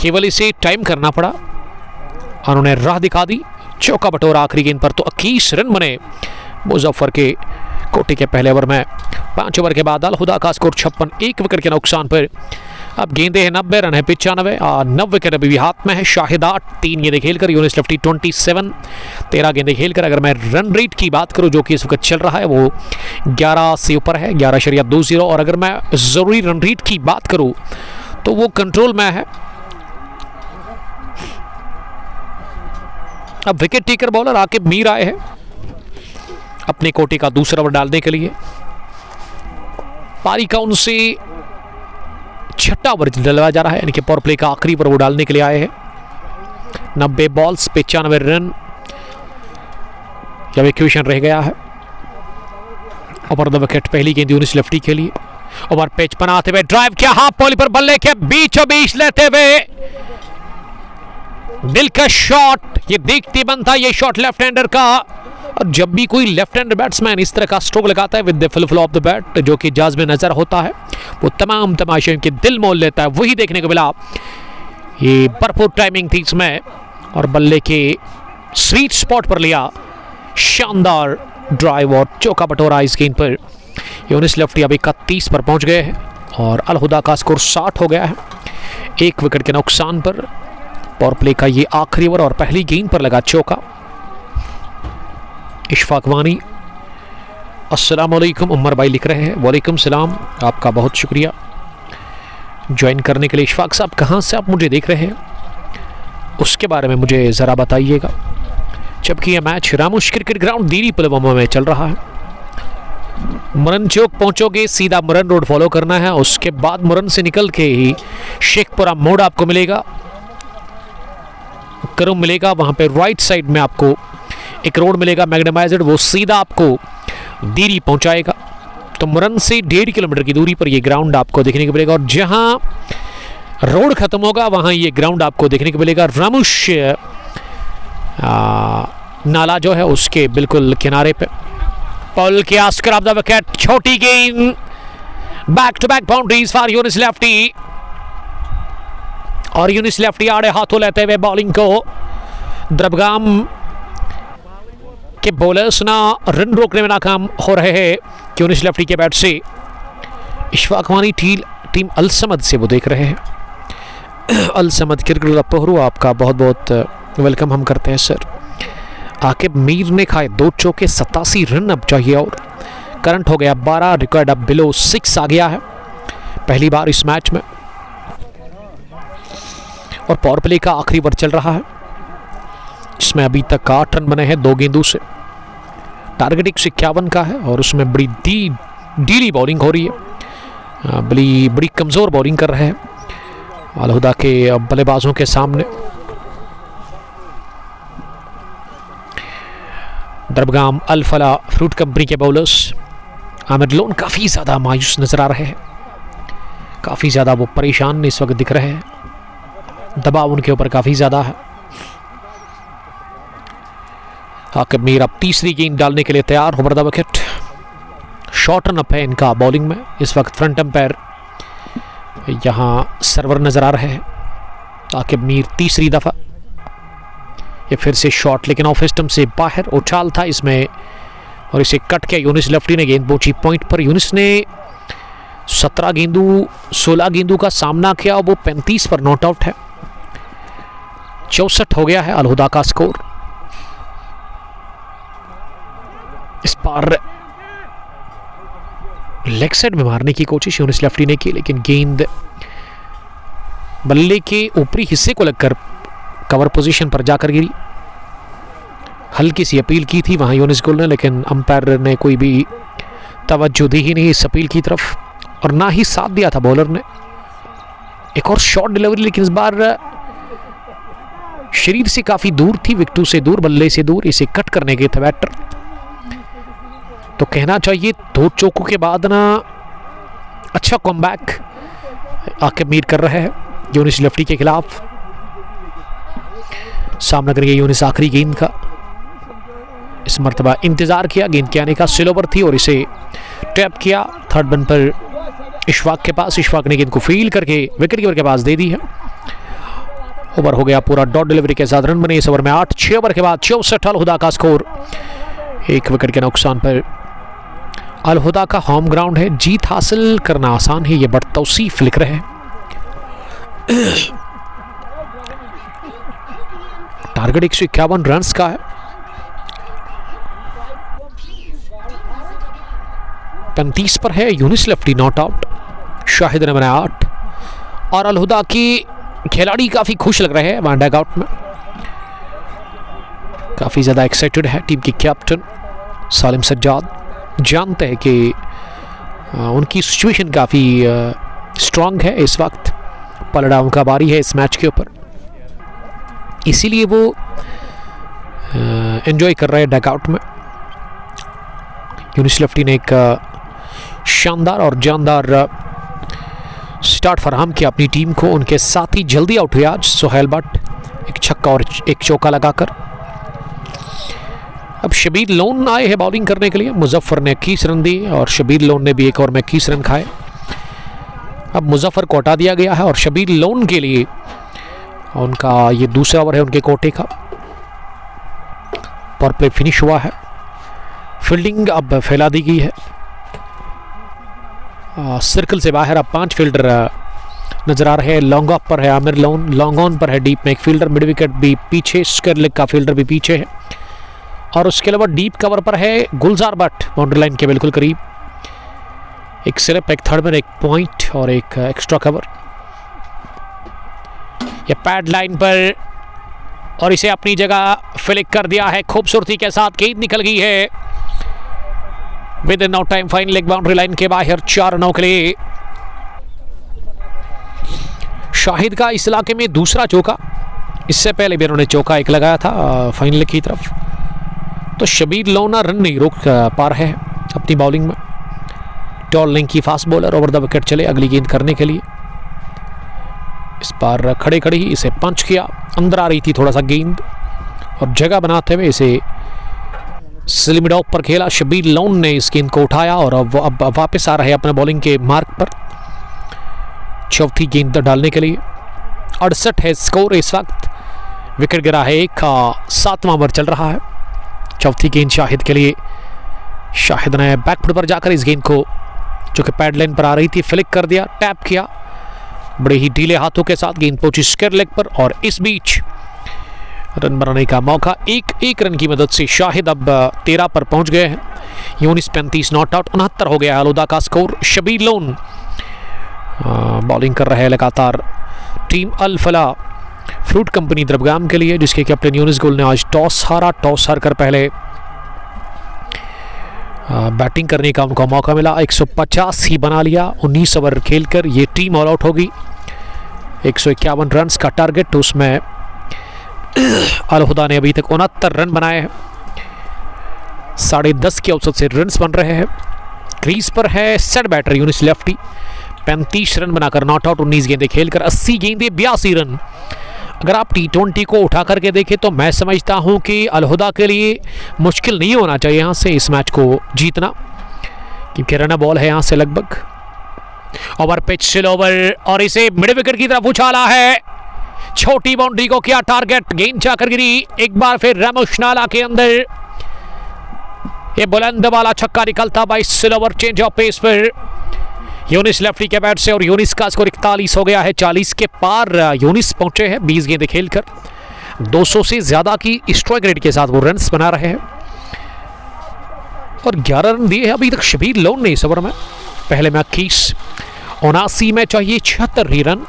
केवल इसे टाइम करना पड़ा और उन्हें राह दिखा दी। चौका बटोरा आखिरी गेंद पर, तो 21 रन बने मुजफ्फर के कोटे के पहले ओवर में। 5 ओवर के बाद अल हुदा का स्कोर 56, 1 विकेट के नुकसान पर। अब गेंदे हैं 90, रन है 95 और 9 विकेट अभी भी हाथ में है। शाहिद 8, 3 गेंदे खेलकर यूनिस लेफ्टी 27, 13 गेंदे खेलकर। अगर मैं रन रेट की बात करूं जो कि इस वक्त चल रहा है वो 11 से ऊपर है, 11.20। और अगर मैं जरूरी रन रेट की बात करूं तो वो कंट्रोल में है। अब wicket taker bowler Aqib Mir आए हैं अपने कोटे का दूसरा ओवर डालने के लिए। पारी का उनसे 6वां ओवर डलवाया जा रहा है, यानी कि पावर प्ले का आखिरी ओवर वो डालने के लिए आए हैं। 90 बॉल्स 95 रन जब इक्वेशन रह गया है। ओवर द विकेट पहली गेंद यूनिस लेफ्टी के लिए। ओवर पिच बनाते हुए ड्राइव किया, हाफ पॉली पर बल्ले के बीचों बीच लेते हुए दिलकश शॉट, ये देखते बनता ये शॉट लेफ्ट हैंडर का। और जब भी कोई लेफ्ट हैंडर बैट्समैन इस तरह का स्ट्रोक लगाता है with the full of the bat, जो कि जाज में नजर होता है, वो तमाम तमाशे के दिल मोल लेता है। वही देखने को मिला। ये भरपूर टाइमिंग थी इसमें और बल्ले के स्वीट स्पॉट पर लिया शानदार ड्राइव और चौका बटोरा इस गेंद पर। यूनिस लेफ्टी अब 31 पर पहुंच गए हैं और अलहुदा का स्कोर 60 हो गया है। 1 विकेट के नुकसान पर पावर प्ले का ये आखिरी ओवर और पहली गेंद पर लगा चौका। इशफाक वानी अस्सलाम वालेकुम उमर भाई लिख रहे हैं। वालेकुम सलाम, आपका बहुत शुक्रिया ज्वाइन करने के लिए। इशफाक साहब कहाँ से आप मुझे देख रहे हैं उसके बारे में मुझे ज़रा बताइएगा। जबकि यह match रामोश cricket ground Diri Pulwama में चल रहा है। मुरन चौक पहुंचोगे, सीधा मुरन रोड फॉलो करना है, उसके बाद मुरन से निकल के ही शेखपुरा मोड़ आपको मिलेगा, करम मिलेगा। वहां पे राइट साइड में आपको एक रोड मिलेगा मैग्नेमाइज्ड, वो सीधा आपको दीरी पहुंचाएगा। तो मुरन से 1.5 किलोमीटर की दूरी पर यह ग्राउंड आपको देखने को मिलेगा और जहां रोड खत्म होगा वहां ये ग्राउंड आपको देखने को मिलेगा। रामुश नाला जो है उसके बिल्कुल किनारे पे। पॉल के आस्कर ऑफ द विकेट, छोटी गेंद, back to back boundaries for Younis Lefty. और यूनिस लेफ्टी आड़े हाथों लेते हुए बॉलिंग को द्रबगाम के बॉलर्स ना रन रोकने में नाकाम हो रहे हैं यूनिस लेफ्टी के बैट से। इशफाक वानी टीम अल समद से वो देख रहे हैं। अल समद क्रिकेट क्लब पोहरू, आपका बहुत बहुत वेलकम हम करते हैं सर। आकिब मीर ने खाए 2 चौके, 87 रन अब चाहिए और करंट हो गया 12, रिकॉर्ड अब बिलो 6 आ गया है पहली बार इस मैच में। और पावर प्ले का आखिरी ओवर चल रहा है जिसमें अभी तक 8 रन बने हैं 2 गेंदों से। टारगेट 151 का है और उसमें बड़ी डीली बॉलिंग हो रही है। बड़ी कमज़ोर बॉलिंग कर रहे हैं अलहुदा के बल्लेबाजों के सामने। दरबगाम अल फला फ्रूट कंपनी के बॉलर्स आमिर लोन काफ़ी ज़्यादा मायूस नज़र आ रहे हैं, काफ़ी ज़्यादा वो परेशान इस वक्त दिख रहे हैं, दबाव उनके ऊपर काफ़ी ज़्यादा है। आकिब मीर अब तीसरी गेंद डालने के लिए तैयार, over the wicket. Short run up है इनका बॉलिंग में इस वक्त। फ्रंट एम्पायर यहाँ सर्वर नज़र आ रहे हैं। आकिब मीर तीसरी दफ़ा, ये फिर से शॉट लेकिन ऑफ स्टंप से बाहर, उछाल था इसमें और इसे कट के यूनिस लेफ्टी ने गेंद पहुंची पॉइंट पर। यूनिस ने 16 गेंदों का सामना किया, वो 35 पर नॉट आउट है। 64 हो गया है अलहुदा का स्कोर। इस बार लेग साइड में मारने की कोशिश यूनिस लेफ्टी ने की लेकिन गेंद बल्ले के ऊपरी हिस्से को लगकर कवर पोजीशन पर जाकर गिरी। हल्की सी अपील की थी वहां यूनिस गुल ने, लेकिन अंपायर ने कोई भी तवज्जो दी ही नहीं इस अपील की तरफ और ना ही साथ दिया था बॉलर ने। एक और शॉट डिलीवरी लेकिन इस बार शरीर से काफी दूर थी, विकेटों से दूर, बल्ले से दूर, इसे कट करने के थे बैटर। तो कहना चाहिए 2 चौकों के बाद ना अच्छा कमबैक आकिब मीर कर रहे हैं यूनिस लेफ्टी के खिलाफ। सामना करेंगे यूनिस आखिरी गेंद का। इस मर्तबा इंतजार किया, गेंद के आने का स्लोवर थी और इसे टैप किया थर्ड बन पर इशफाक के पास। इशफाक ने गेंद को फील करके विकेट कीपर के पास दे दी है। ओवर हो गया पूरा, डॉट डिलीवरी के साथ रन बने इस ओवर में 8। 6 ओवर के बाद 64 अलहुदा का स्कोर। 1 विकेट के नुकसान पर। अलहुदा का होम ग्राउंड है, जीत हासिल करना आसान है, ये बड़ तौसीफ लिख रहे हैं। टारगेट 151 रन का है। 35 पर है Younis Lefty not out. Shahid ने बनाया 8 और अलहुदा की खिलाड़ी काफी खुश लग रहे हैं वहां डग आउट में, काफी ज्यादा एक्साइटेड है टीम की कैप्टन सालिम सज्जाद। जानते हैं कि उनकी सिचुएशन काफी स्ट्रांग है इस वक्त, पलड़ा उनका बारी है इस मैच के ऊपर, इसीलिए वो एंजॉय कर रहे हैं डग आउट में। यूनिस लेफ्टी ने एक शानदार और जानदार स्टार्ट फराहम किया अपनी टीम को। उनके साथ ही जल्दी आउट हुए आज सुहेल भट्ट, एक छक्का और एक चौका लगाकर। अब शबीर लोन आए हैं बॉलिंग करने के लिए। मुजफ्फर ने 21 रन दिए और शबीर लोन ने भी एक ओवर में 21 रन खाए। अब मुजफ्फर को हटा दिया गया है और शबीर लोन के लिए उनका ये दूसरा ओवर है उनके कोटे का। पावर प्ले फिनिश हुआ है। फील्डिंग अब फैला दी गई है। सर्कल से बाहर अब 5 फील्डर नजर आ रहे हैं। लॉन्ग ऑफ पर है आमिर लोन, लॉन्ग ऑन पर है डीप में एक फील्डर, मिड विकेट भी पीछे, स्क्वायर लेग का फील्डर भी पीछे है और उसके अलावा डीप कवर पर है गुलजार भट्ट बाउंड्री लाइन के बिल्कुल करीब। एक स्लिप, एक थर्ड में, एक पॉइंट और एक एक्स्ट्रा कवर। ये पैड लाइन पर और इसे अपनी जगह फ्लिक कर दिया है खूबसूरती के साथ। गेंद निकल गई है within no time fine leg boundary line के बाहर 4 रनों के लिए। शाहिद का इस इलाके में दूसरा चौका, इससे पहले भी उन्होंने चौका एक लगाया था फाइन लेग की तरफ। तो शबीर लोन रन नहीं रोक पा रहे हैं अपनी बॉलिंग में। टॉल लेंथ की fast bowler over the wicket चले अगली गेंद करने के लिए। इस बार खड़े खड़े ही इसे पंच किया, अंदर आ रही थी थोड़ा सा गेंद और जगह बनाते हुए इसे स्लिम ऑफ पर खेला। शबीर लोन ने इस गेंद को उठाया और अब वापस आ रहे हैं अपने बॉलिंग के मार्क पर चौथी गेंद डालने के लिए। 68 है स्कोर इस वक्त। विकेट गिरा है एक, 7वां ओवर चल रहा है। चौथी गेंद शाहिद के लिए। शाहिद ने बैकफुट पर जाकर इस गेंद को जो कि पैड लाइन पर आ रही थी फ्लिक कर दिया, टैप किया बड़े ही ढीले हाथों के साथ। गेंद पहुंची स्क्वायर लेग पर और इस बीच रन बनाने का मौका। एक रन की मदद से शाहिद अब 13 पर पहुंच गए हैं। Younis 35 not out. 69 हो गया अलहुदा का स्कोर। शबीर लोन बॉलिंग कर रहे हैं लगातार टीम अल फला फ्रूट कंपनी द्रबगाम के लिए, जिसके कैप्टन यूनिस गुल ने आज टॉस हारा। टॉस हारकर पहले बैटिंग करने का उनको मौका मिला। 150 ही बना लिया 19 ओवर खेलकर। ये टीम ऑल आउट होगी। 151 रन का टारगेट, उसमें अलहुदा ने अभी तक 69 रन बनाए हैं। 10.5 के औसत से रन्स बन रहे हैं। क्रीज पर है set batter Younis Lefty, 35 run बनाकर नॉट आउट। 19 गेंदें खेलकर 80 गेंदें 82 रन। अगर आप T20 को उठा करके देखें तो मैं समझता हूं कि अलहुदा के लिए मुश्किल नहीं होना चाहिए यहां से इस मैच को जीतना, क्योंकि रन बॉल है यहां से लगभग। ओवर पिच स्लो ओवर और इसे मिड विकेट की तरफ उछाला है। छोटी बाउंड्री को किया टारगेट, गेंद जाकर गिरी एक बार फिर रामोश नाला के अंदर। ये बुलंद वाला छक्का निकलता 22 slow over change of pace पर यूनिस लेफ्टी के बैट से और यूनिस का स्कोर 41 हो गया है। 40 के पार यूनिस पहुंचे हैं 20 गेंदें खेलकर। 200 से ज्यादा की स्ट्राइक रेट के साथ वो रन्स बना रहे हैं और 11 रन दिए हैं अभी तक शबीर लोन ने इस ओवर में। पहले में 21, 79 में चाहिए 76 ही रन।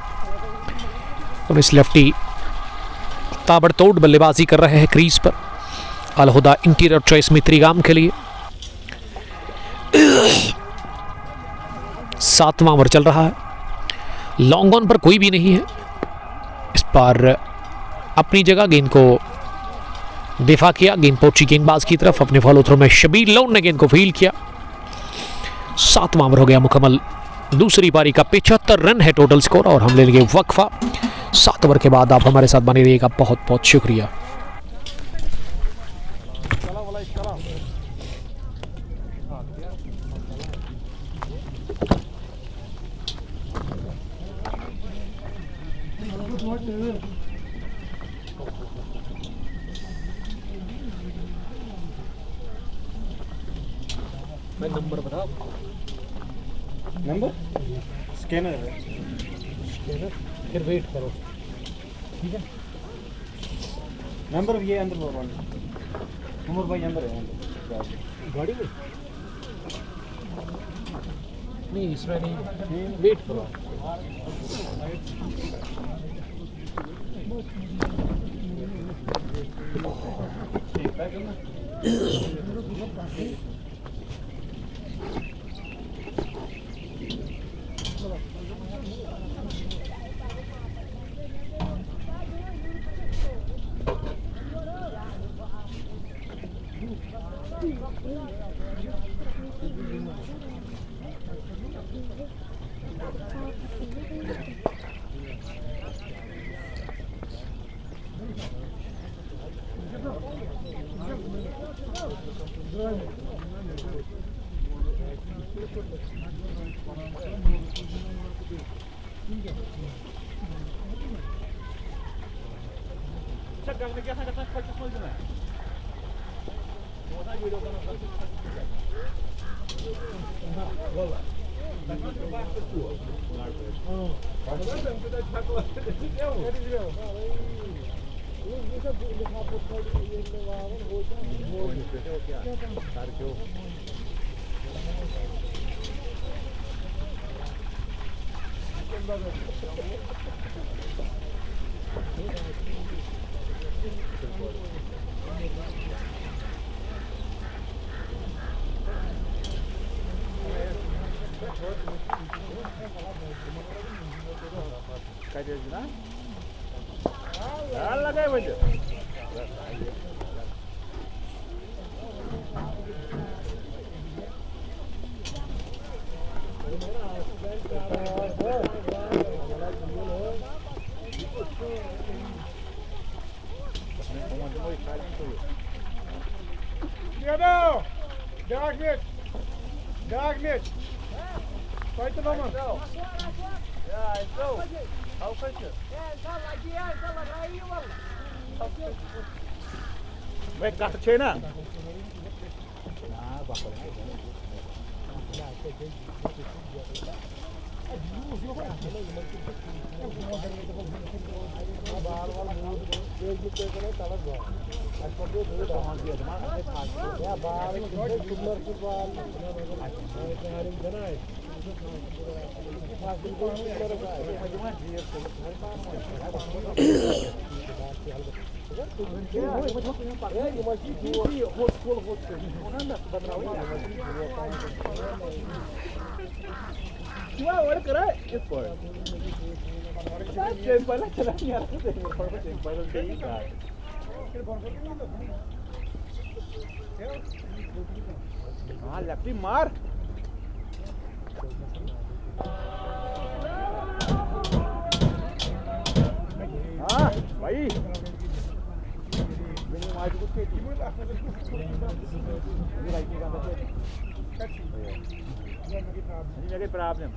यूनिस लेफ्टी ताबड़तोड़ बल्लेबाजी कर रहे हैं क्रीज पर। अलहुदा इंटीरियर चॉइस मित्रीगाम के लिए 7वां ओवर चल रहा है। लॉन्ग ऑन पर कोई भी नहीं है। इस बार अपनी जगह गेंद को दिफा किया, गेंद पहुंची गेंदबाज की तरफ। अपने फॉलो थ्रो में शबीर लोन ने गेंद को फील्ड किया। 7वां ओवर हो गया मुकम्मल। दूसरी पारी का 75 रन है टोटल स्कोर और हम ले लेंगे वक्फा। 7 ओवर के बाद आप हमारे साथ बने रहिएगा। बहुत बहुत शुक्रिया। नंबर बताओ। नंबर स्कैनर है। स्कैनर फिर वेट करो, ठीक है। नंबर ये अंदर बोल नंबर भाई अंदर है गाड़ी में नहीं, इसमें नहीं, वेट करो। लेफ्टी मार भाई problem.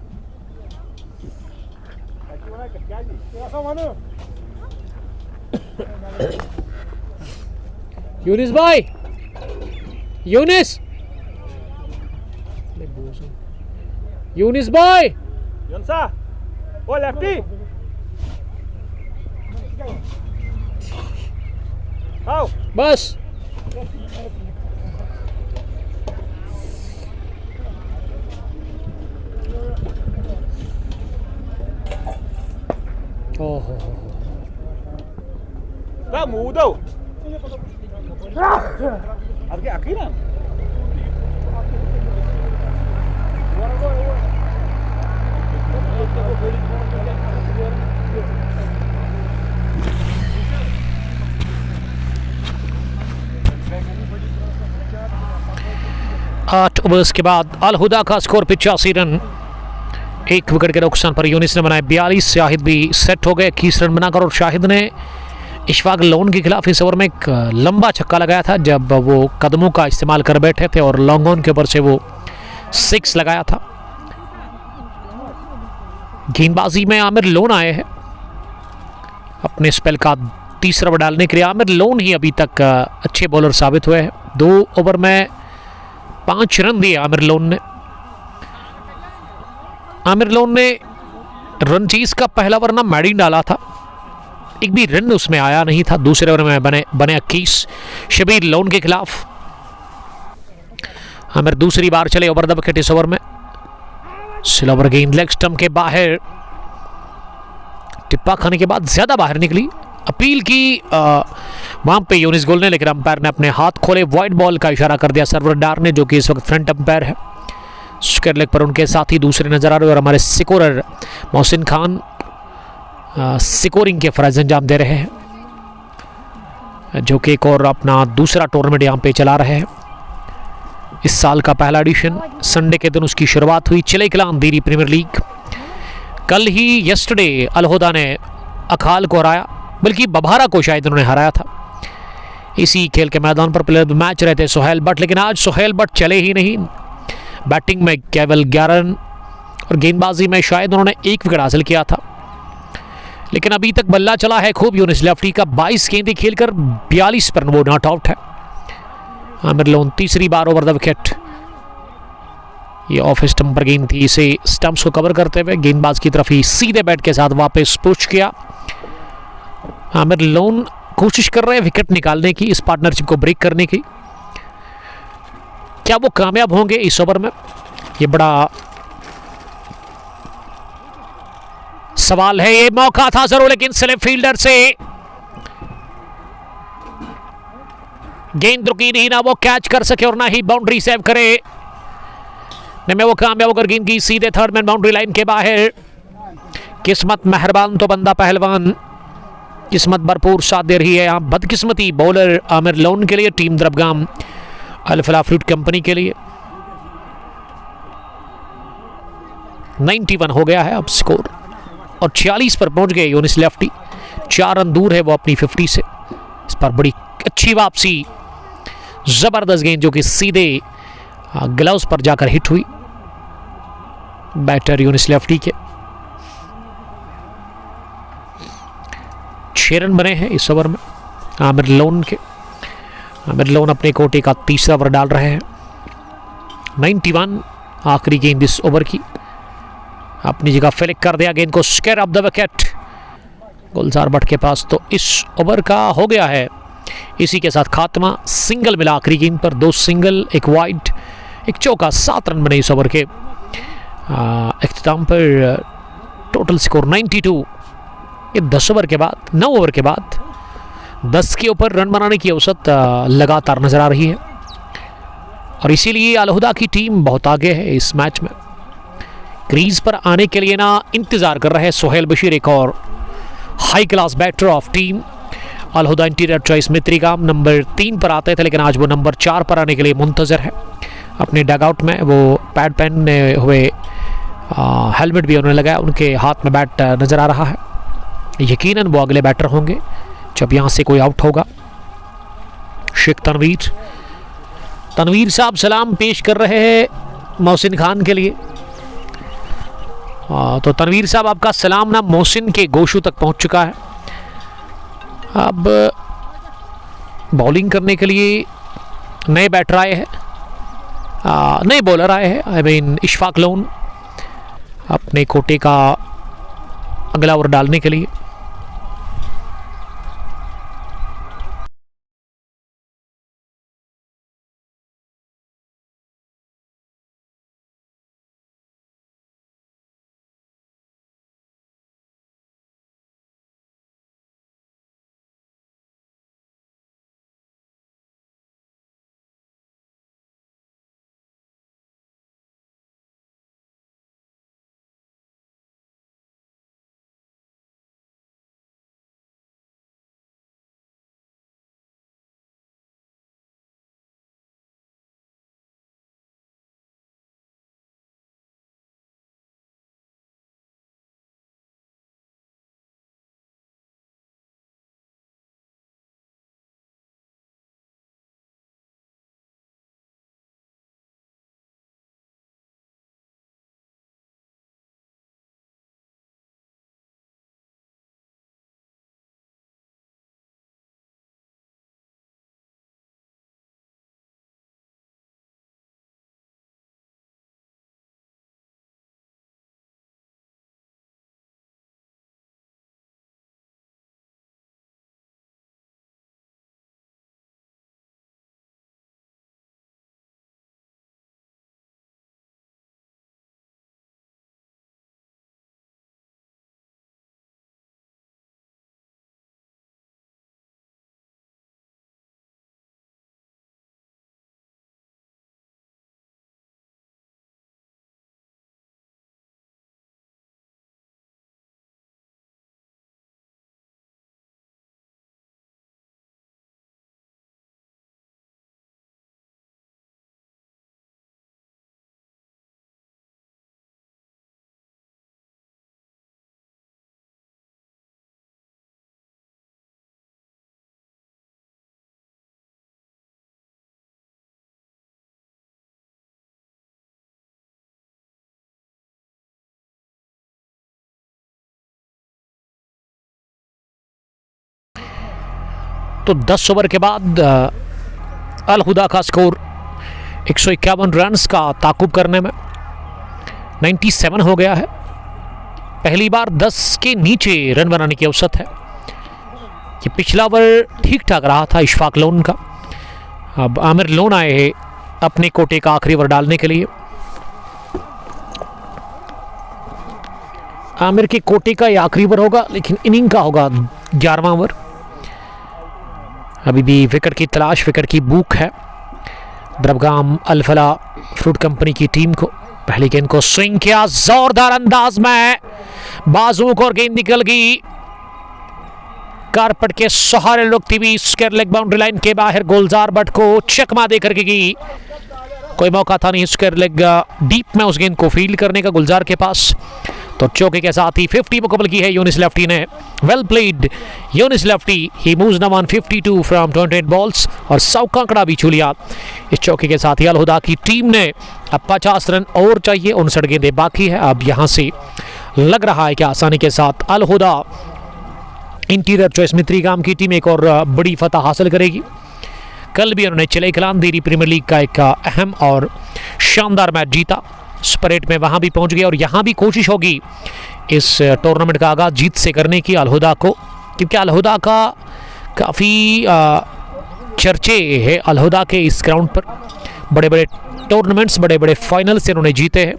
यूनिस भाई, यूनिस यूनिस भाई, Yunsa, oh lefty. How? बस ओहो Tá mudo. Aqui, aqui não. आठ ओवर्स के बाद अलहुदा का स्कोर 85 रन, एक विकेट के नुकसान पर यूनिस ने बनाए 42। शाहिद भी सेट हो गए 21 रन बनाकर, और शाहिद ने इशफाक लोन के खिलाफ इस ओवर में एक लंबा छक्का लगाया था जब वो कदमों का इस्तेमाल कर बैठे थे, और लॉन्ग ऑन के ऊपर से वो 6 लगाया था। गेंदबाजी में आमिर लोन आए हैं अपने स्पेल का तीसरा ओवर डालने के लिए। आमिर लोन ही अभी तक अच्छे बॉलर साबित हुए हैं। 2 ओवर में 5 रन दिए आमिर लोन ने। आमिर लोन ने रनचीज का पहला ओवर ना मैडिन डाला था, एक भी रन उसमें आया नहीं था। दूसरे ओवर में बने 21 शबीर लोन के खिलाफ। आमिर दूसरी बार चले ओवर द विकेट इस ओवर में। स्लोवर गेंद लेग स्टंप के बाहर, टिप्पा खाने के बाद ज्यादा बाहर निकली। अपील की वहां पे यूनिस गोल ने, लेकिन अंपायर ने अपने हाथ खोले। वाइड बॉल का इशारा कर दिया सरवर डार ने, जो कि इस वक्त फ्रंट अंपायर है। स्क्वायर लेग पर उनके साथी दूसरे नजर आ रहे, और हमारे स्कोरर मोहसिन खान स्कोरिंग के फराइज अंजाम दे रहे हैं, जो कि एक और अपना दूसरा टूर्नामेंट यहाँ पे चला रहे हैं। इस साल का पहला एडिशन, संडे के दिन उसकी शुरुआत हुई। चिले कलान दीरी प्रीमियर लीग। कल ही यस्टरडे अलहुदा ने अखाल को हराया, बल्कि बभारा को शायद उन्होंने हराया था। इसी खेल के मैदान पर प्लेयर मैच रहे थे सोहेल बट, लेकिन आज सोहेल बट चले ही नहीं। बैटिंग में केवल 11 रन और गेंदबाजी में शायद उन्होंने 1 विकेट हासिल किया था। लेकिन अभी तक बल्ला चला है खूब यूनिस लेफ्टी का। 22 गेंदें खेलकर 42 पर वो नॉट आउट है। आमिर लोन तीसरी बार ओवर द विकेट। ये ऑफ स्टंप पर गेंद थी, इसे स्टंप्स को कवर करते हुए गेंदबाज की तरफ ही सीधे बैट के साथ वापस पुश किया। आमिर लोन कोशिश कर रहे हैं विकेट निकालने की, इस पार्टनरशिप को ब्रेक करने की। क्या वो कामयाब होंगे इस ओवर में, ये बड़ा सवाल है। ये मौका था जरूर, लेकिन स्लिप फील्डर से गेंद रुकी नहीं, ना वो कैच कर सके और ना ही बाउंड्री सेव करे। में वो कामयाब होकर गेंद की सीधे थर्ड मैन बाउंड्री लाइन के बाहर। किस्मत मेहरबान तो बंदा पहलवान, किस्मत भरपूर साथ दे रही है यहाँ। बदकिस्मती बॉलर आमिर लोन के लिए, टीम द्रबगाम अल फलाह फ्रूट कंपनी के लिए। 91 हो गया है अब स्कोर और 46 पर पहुंच गए यूनिस लेफ्टी। 4 रन दूर है वो अपनी 50 से। इस पर बड़ी अच्छी वापसी, जबरदस्त गेंद जो कि सीधे ग्लव्स पर जाकर हिट हुई बैटर यूनिस लेफ्टी के। 6 रन बने हैं इस ओवर में आमिर लोन के। आमिर लोन अपने कोटे का तीसरा ओवर डाल रहे हैं। 91 आखिरी गेंद इस ओवर की, अपनी जगह फ्लिक कर दिया गेंद को, स्क्वायर ऑफ द विकेट गुलजार भट्ट के पास। तो इस ओवर का हो गया है इसी के साथ खात्मा। सिंगल मिला आखिरी गेंद पर, 2 सिंगल, 1 वाइड, 1 चौका। 7 रन बने इस ओवर के। इख्तिताम पर टोटल स्कोर 92। ये 10 ओवर के बाद, 9 ओवर के बाद 10 के ऊपर रन बनाने की औसत लगातार नजर आ रही है और इसीलिए अलहुदा की टीम बहुत आगे है इस मैच में। क्रीज पर आने के लिए ना इंतजार कर रहे हैं सोहेल बशीर, एक और high class batter of team Alhuda interior choice Mitrigam. Number 3 पर आते थे लेकिन आज वो नंबर 4 पर आने के लिए मुंतजर है। अपने डगआउट में वो पैड पहने हुए, हेलमेट भी उन्होंने लगाया, उनके हाथ में बैट नजर आ रहा है। यकीनन वो अगले बैटर होंगे जब यहाँ से कोई आउट होगा। शेख तनवीर साहब सलाम पेश कर रहे हैं मोहसिन खान के लिए। तो तनवीर साहब आपका सलाम ना मोहसिन के गोशू तक पहुंच चुका है। अब बॉलिंग करने के लिए नए बैटर आए हैं, नए बॉलर आए हैं। आई मीन इशफाक लोन अपने कोटे का अगला ओवर डालने के लिए। तो 10 ओवर के बाद अल हुदा का स्कोर 151 रन्स का ताकुब करने में 97 हो गया है। पहली बार 10 के नीचे रन बनाने की औसत है। ये पिछला ओवर ठीक ठाक रहा था इशफाक लोन का। अब आमिर लोन आए हैं अपने कोटे का आखिरी ओवर डालने के लिए। आमिर के कोटे का ये आखिरी ओवर होगा, लेकिन इनिंग का होगा 11वां ओवर। अभी भी विकेट की तलाश, विकेट की भूख है द्रबगाम अल-फला फ्रूट कंपनी की टीम को। पहली गेंद को स्विंग किया जोरदार अंदाज में, बाजुओं को और गेंद निकल गई कारपट के सहारे लगती हुई स्क्वायर लेग बाउंड्री लाइन के बाहर। गुलजार भट्ट को चकमा देकर के गई, कोई मौका था नहीं स्क्वायर लेग डीप में उस गेंद को फील्ड करने का गुलजार के पास। तो चौके के साथ ही 50 मुकम्मल की है यूनिस लेफ्टी ने। Well played Younis Lefty, he moves now on 52 from 28 balls और 100 का आंकड़ा भी छू लिया। इस चौके के साथ ही अल हुदा की टीम ने अब 50 रन और चाहिए, 59 गेंदें बाकी है। अब यहां से लग रहा है कि आसानी के साथ अल हुदा इंटीरियर चॉइस मित्रीगाम की टीम एक और बड़ी फतह हासिल करेगी। कल भी उन्होंने चिले कलान देरी प्रीमियर लीग का एक अहम और शानदार मैच जीता, सुपर 8 में वहां भी पहुंच गया और यहां भी कोशिश होगी इस टूर्नामेंट का आगाज जीत से करने की अल हुदा को, क्योंकि अल हुदा का काफ़ी चर्चे है। अल हुदा के इस ग्राउंड पर बड़े बड़े टूर्नामेंट्स, बड़े बड़े फाइनल्स इन्होंने जीते हैं।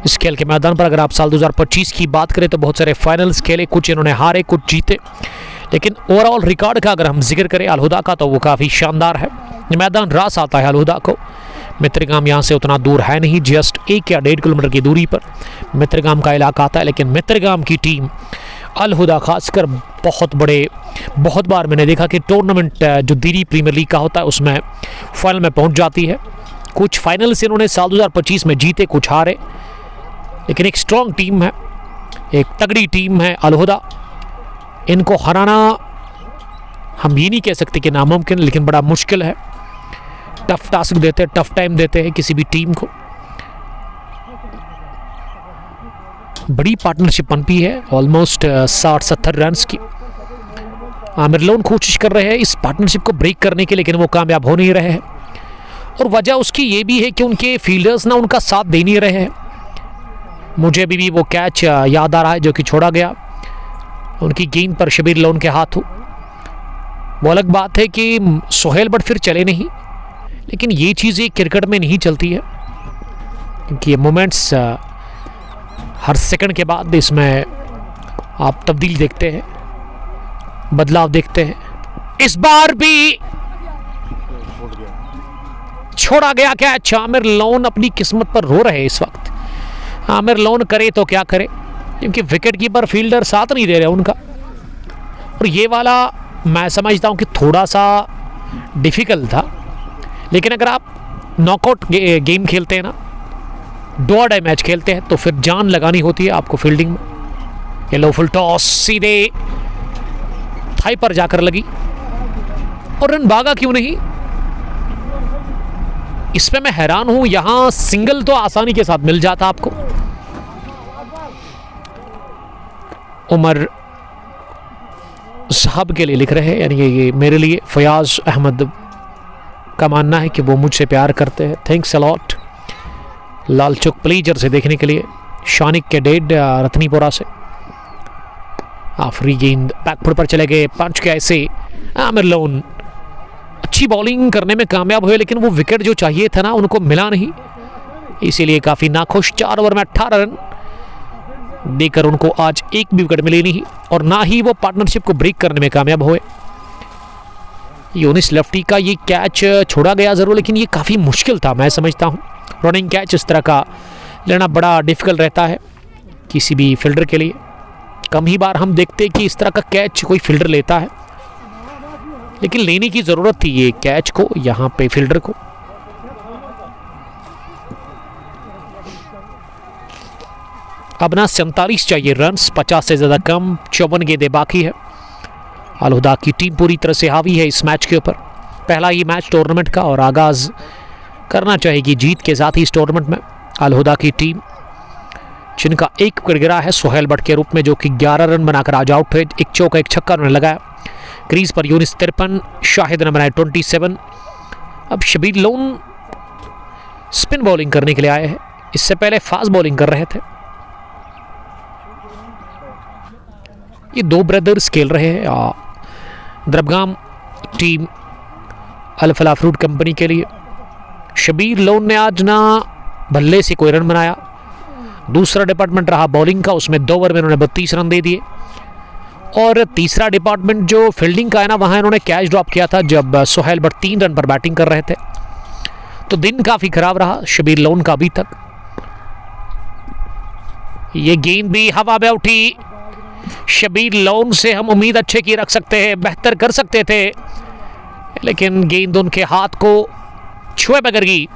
इस खेल के मैदान पर अगर आप साल 2025 की बात करें तो बहुत सारे फाइनल्स खेले, कुछ इन्होंने हारे कुछ जीते, लेकिन ओवरऑल रिकॉर्ड का अगर हम जिक्र करें अल हुदा का तो वो काफ़ी शानदार है। मैदान रास आता है अल हुदा को। मित्रगाम यहाँ से उतना दूर है नहीं, जस्ट 1 या 1.5 किलोमीटर की दूरी पर मित्रगाम का इलाका आता है, लेकिन मित्रगाम की टीम अल हुदा खासकर बहुत बार मैंने देखा कि टूर्नामेंट जो दिरी प्रीमियर लीग का होता है उसमें फाइनल में पहुंच जाती है। कुछ फाइनल से इन्होंने साल 2025 में जीते, कुछ हारे, लेकिन एक स्ट्रॉन्ग टीम है, एक तगड़ी टीम है अल हुदा। इनको हराना हम ये नहीं कह सकते कि नामुमकिन, लेकिन बड़ा मुश्किल है। टफ टास्क देते हैं, टफ टाइम देते हैं किसी भी टीम को। बड़ी पार्टनरशिप बनती है, ऑलमोस्ट 60-70 रन्स की। आमिर लोन कोशिश कर रहे हैं इस पार्टनरशिप को ब्रेक करने की, लेकिन वो कामयाब हो नहीं रहे हैं और वजह उसकी ये भी है कि उनके फील्डर्स ना उनका साथ दे नहीं रहे हैं। मुझे अभी भी वो कैच याद आ रहा है जो कि छोड़ा गया उनकी गेंद पर शबीर लोन के हाथ हो। वो अलग बात है कि सोहेल बट फिर चले नहीं, लेकिन ये चीज़ें क्रिकेट में नहीं चलती है, क्योंकि ये मोमेंट्स हर सेकंड के बाद इसमें आप तब्दील देखते हैं, बदलाव देखते हैं। इस बार भी छोड़ा गया कैच। आमिर लोन अपनी किस्मत पर रो रहे हैं इस वक्त। आमिर लोन करे तो क्या करे, क्योंकि विकेट कीपर फील्डर साथ नहीं दे रहे उनका। और ये वाला मैं समझता हूँ कि थोड़ा सा डिफ़िकल्ट था, लेकिन अगर आप नॉकआउट गेम खेलते हैं ना, डू और डाई मैच खेलते हैं, तो फिर जान लगानी होती है आपको फील्डिंग में। ये लो फुल टॉस सीधे थाई पर जाकर लगी और रन भागा क्यों नहीं, इस पे मैं हैरान हूं। यहां सिंगल तो आसानी के साथ मिल जाता आपको। उमर साहब के लिए लिख रहे हैं, यानी ये मेरे लिए फयाज अहमद का मानना है कि वो मुझसे प्यार करते हैं। Thanks a lot. Lal Chowk pleasure से देखने के लिए। शानिक के डेड रत्नीपुरा से आखिरी गेंद बैकफुट पर चले गए, पंच के ऐसे। आमिर लोन अच्छी बॉलिंग करने में कामयाब हुए, लेकिन वो विकेट जो चाहिए था ना उनको मिला नहीं, इसीलिए काफ़ी नाखुश। 4 ओवर में 18 रन देकर उनको आज एक भी विकेट मिली नहीं और ना ही वो पार्टनरशिप को ब्रेक करने में कामयाब हुए। यूनिस लेफ्टी का ये कैच छोड़ा गया ज़रूर, लेकिन ये काफ़ी मुश्किल था। मैं समझता हूँ रनिंग कैच इस तरह का लेना बड़ा डिफ़िकल्ट रहता है किसी भी फील्डर के लिए। कम ही बार हम देखते हैं कि इस तरह का कैच कोई फील्डर लेता है, लेकिन लेने की ज़रूरत थी ये कैच को यहाँ पे फील्डर को। अब ना 47 चाहिए रन्स, 50 से ज़्यादा कम, 54 गेंदें बाकी है। अल हुदा की टीम पूरी तरह से हावी है इस मैच के ऊपर। पहला ही मैच टूर्नामेंट का और आगाज़ करना चाहेगी जीत के साथ ही इस टूर्नामेंट में। अल हुदा की टीम जिनका एक विकेट गिरा है सोहेल बट के रूप में, जो कि 11 रन बनाकर आज आउट हुए। एक चौका एक छक्का उन्होंने लगाया। क्रीज पर यूनिस 53, शाहिद ने बनाए 27। अब शबीर लोन स्पिन बॉलिंग करने के लिए आए हैं, इससे पहले फास्ट बॉलिंग कर रहे थे। ये दो ब्रदर्स खेल रहे हैं द्रबगाम टीम अल फलाह फ्रूट कंपनी के लिए। शबीर लोन ने आज ना बल्ले से कोई रन बनाया। दूसरा डिपार्टमेंट रहा बॉलिंग का, उसमें 2 ओवर में इन्होंने 32 रन दे दिए। और तीसरा डिपार्टमेंट जो फील्डिंग का है ना, वहाँ इन्होंने कैच ड्रॉप किया था जब सोहेल बट 3 रन पर बैटिंग कर रहे थे। तो दिन काफ़ी ख़राब रहा शबीर लोन का अभी तक। ये गेंद भी हवा में उठी। शबीर लोन से हम उम्मीद अच्छे की रख सकते हैं, बेहतर कर सकते थे, लेकिन गेंद उनके हाथ को छुए बगैर गई।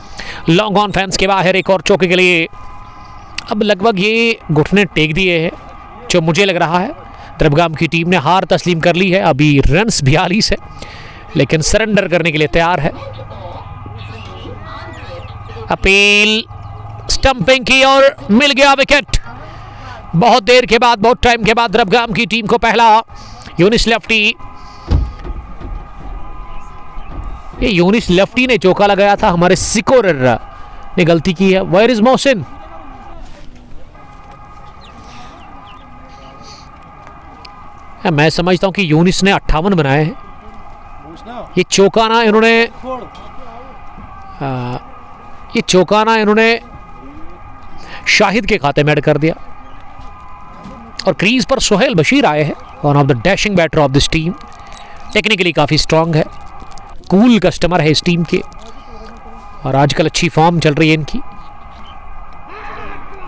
लॉन्ग ऑन फैंस के बाहर एक और चौके के लिए। अब लगभग ये घुटने टेक दिए हैं, जो मुझे लग रहा है द्रबगाम की टीम ने हार तस्लीम कर ली है। अभी रन्स 42 है, लेकिन सरेंडर करने के लिए तैयार है। अपील स्टंपिंग की और मिल गया विकेट। बहुत देर के बाद, बहुत टाइम के बाद द्रबगाम की टीम को पहला यूनिस लेफ्टी, ये यूनिस लेफ्टी ने चौका लगाया था, हमारे सिकोरर ने गलती की है। Where is Mohsin? मैं समझता हूं कि यूनिस ने 58 बनाए हैं। ये चौकाना इन्होंने शाहिद के खाते में ऐड कर दिया। और क्रीज पर सोहेल बशीर आए हैं, one of the dashing batter of this team. Technically काफ़ी स्ट्रांग है, कूल कस्टमर है इस टीम के, और आजकल अच्छी फॉर्म चल रही है इनकी।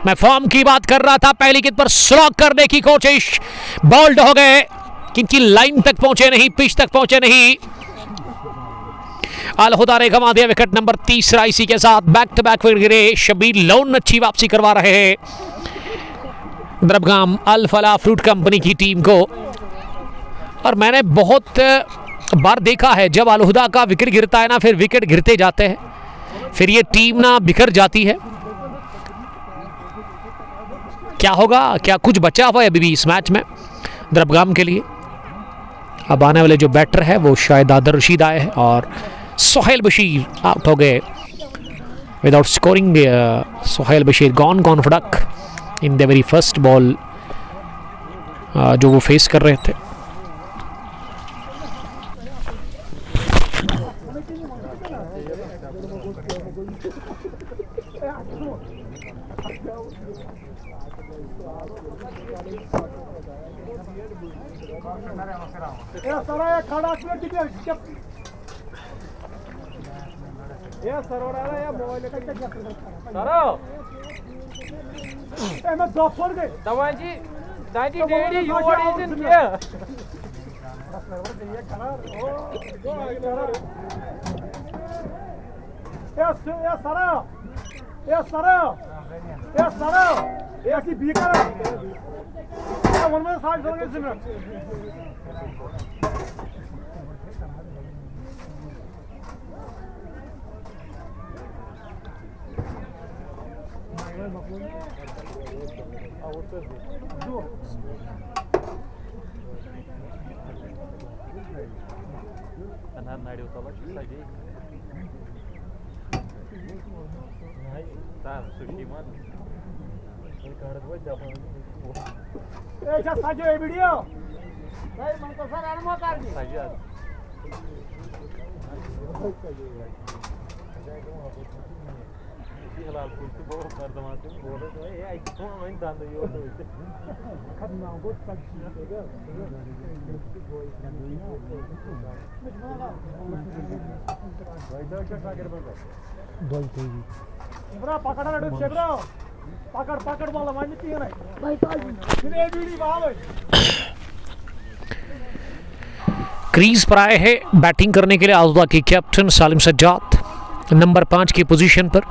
मैं फॉर्म की बात कर रहा था। पहली गेंद पर स्लॉग करने की कोशिश, बॉल्ड हो गए, क्योंकि लाइन तक पहुंचे नहीं, पिच तक पहुंचे नहीं। अल हुदा ने गंवा दिया विकेट नंबर 3। इसी के साथ बैक टू बैक विकेट गिरे। शबीर लोन अच्छी वापसी करवा रहे हैं द्रबगाम अल फलाह फ्रूट कंपनी की टीम को। और मैंने बहुत बार देखा है, जब अल हुदा का विकेट गिरता है ना, फिर विकेट गिरते जाते हैं, फिर ये टीम ना बिखर जाती है। क्या होगा, क्या कुछ बचा हुआ है अभी भी इस मैच में द्रबगाम के लिए? अब आने वाले जो बैटर है वो शायद आदर रशीद आए हैं, और सोहेल बशीर आउट हो गए without scoring. Sohail Bashir gone for duck in the very first ball जो वो फेस कर रहे थे। क्रीज पर आए हैं बैटिंग करने के लिए अल हुदा के कैप्टन सालिम सज्जाद, नंबर 5 की पोजीशन पर।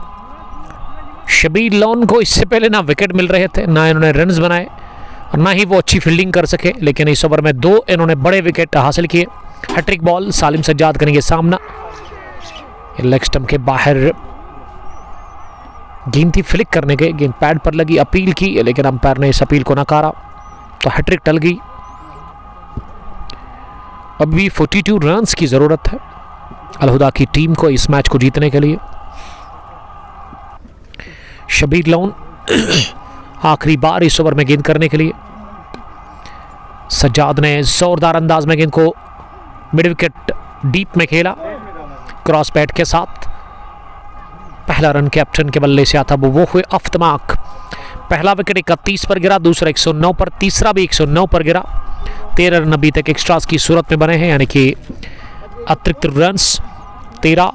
शबीर लोन को इससे पहले ना विकेट मिल रहे थे, ना इन्होंने रन्स बनाए, और ना ही वो अच्छी फील्डिंग कर सके, लेकिन इस ओवर में 2 इन्होंने बड़े विकेट हासिल किए। हैट्रिक बॉल, सालिम सज्जाद करेंगे सामना। लेग स्टंप के बाहर गेंद थी, फ्लिक करने के, गेंद पैड पर लगी, अपील की, लेकिन अंपायर ने इस अपील को नकारा, तो हैट्रिक टल गई। अभी 42 रन्स की ज़रूरत है अलहुदा की टीम को इस मैच को जीतने के लिए। शबीर लोन आखिरी बार इस ओवर में गेंद करने के लिए। सज्जाद ने जोरदार अंदाज में गेंद को मिड विकेट डीप में खेला क्रॉस बैट के साथ। पहला रन कैप्टन के बल्ले से आता वो हुए अफ्तमाक। पहला विकेट 31 पर गिरा, दूसरा 109 पर, तीसरा भी 109 पर गिरा। 13 रन अभी तक एक्स्ट्रास की सूरत में बने हैं, यानी कि अतिरिक्त रन्स 13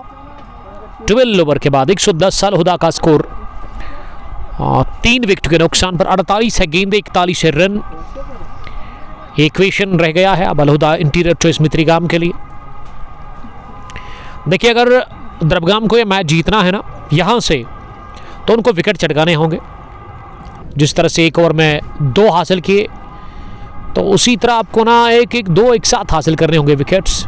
12 ओवर के बाद 110 अलहुदा का स्कोर। 3 विकेट के नुकसान पर 48 है गेंदे, 41 है रन। इक्वेशन रह गया है अब अलहुदा इंटीरियर चॉइस मित्रिगाम के लिए। देखिए अगर द्रबगाम को ये मैच जीतना है ना यहाँ से, तो उनको विकेट चटकाने होंगे। जिस तरह से एक ओवर में 2 हासिल किए, तो उसी तरह आपको ना एक 2 एक साथ हासिल करने होंगे wickets.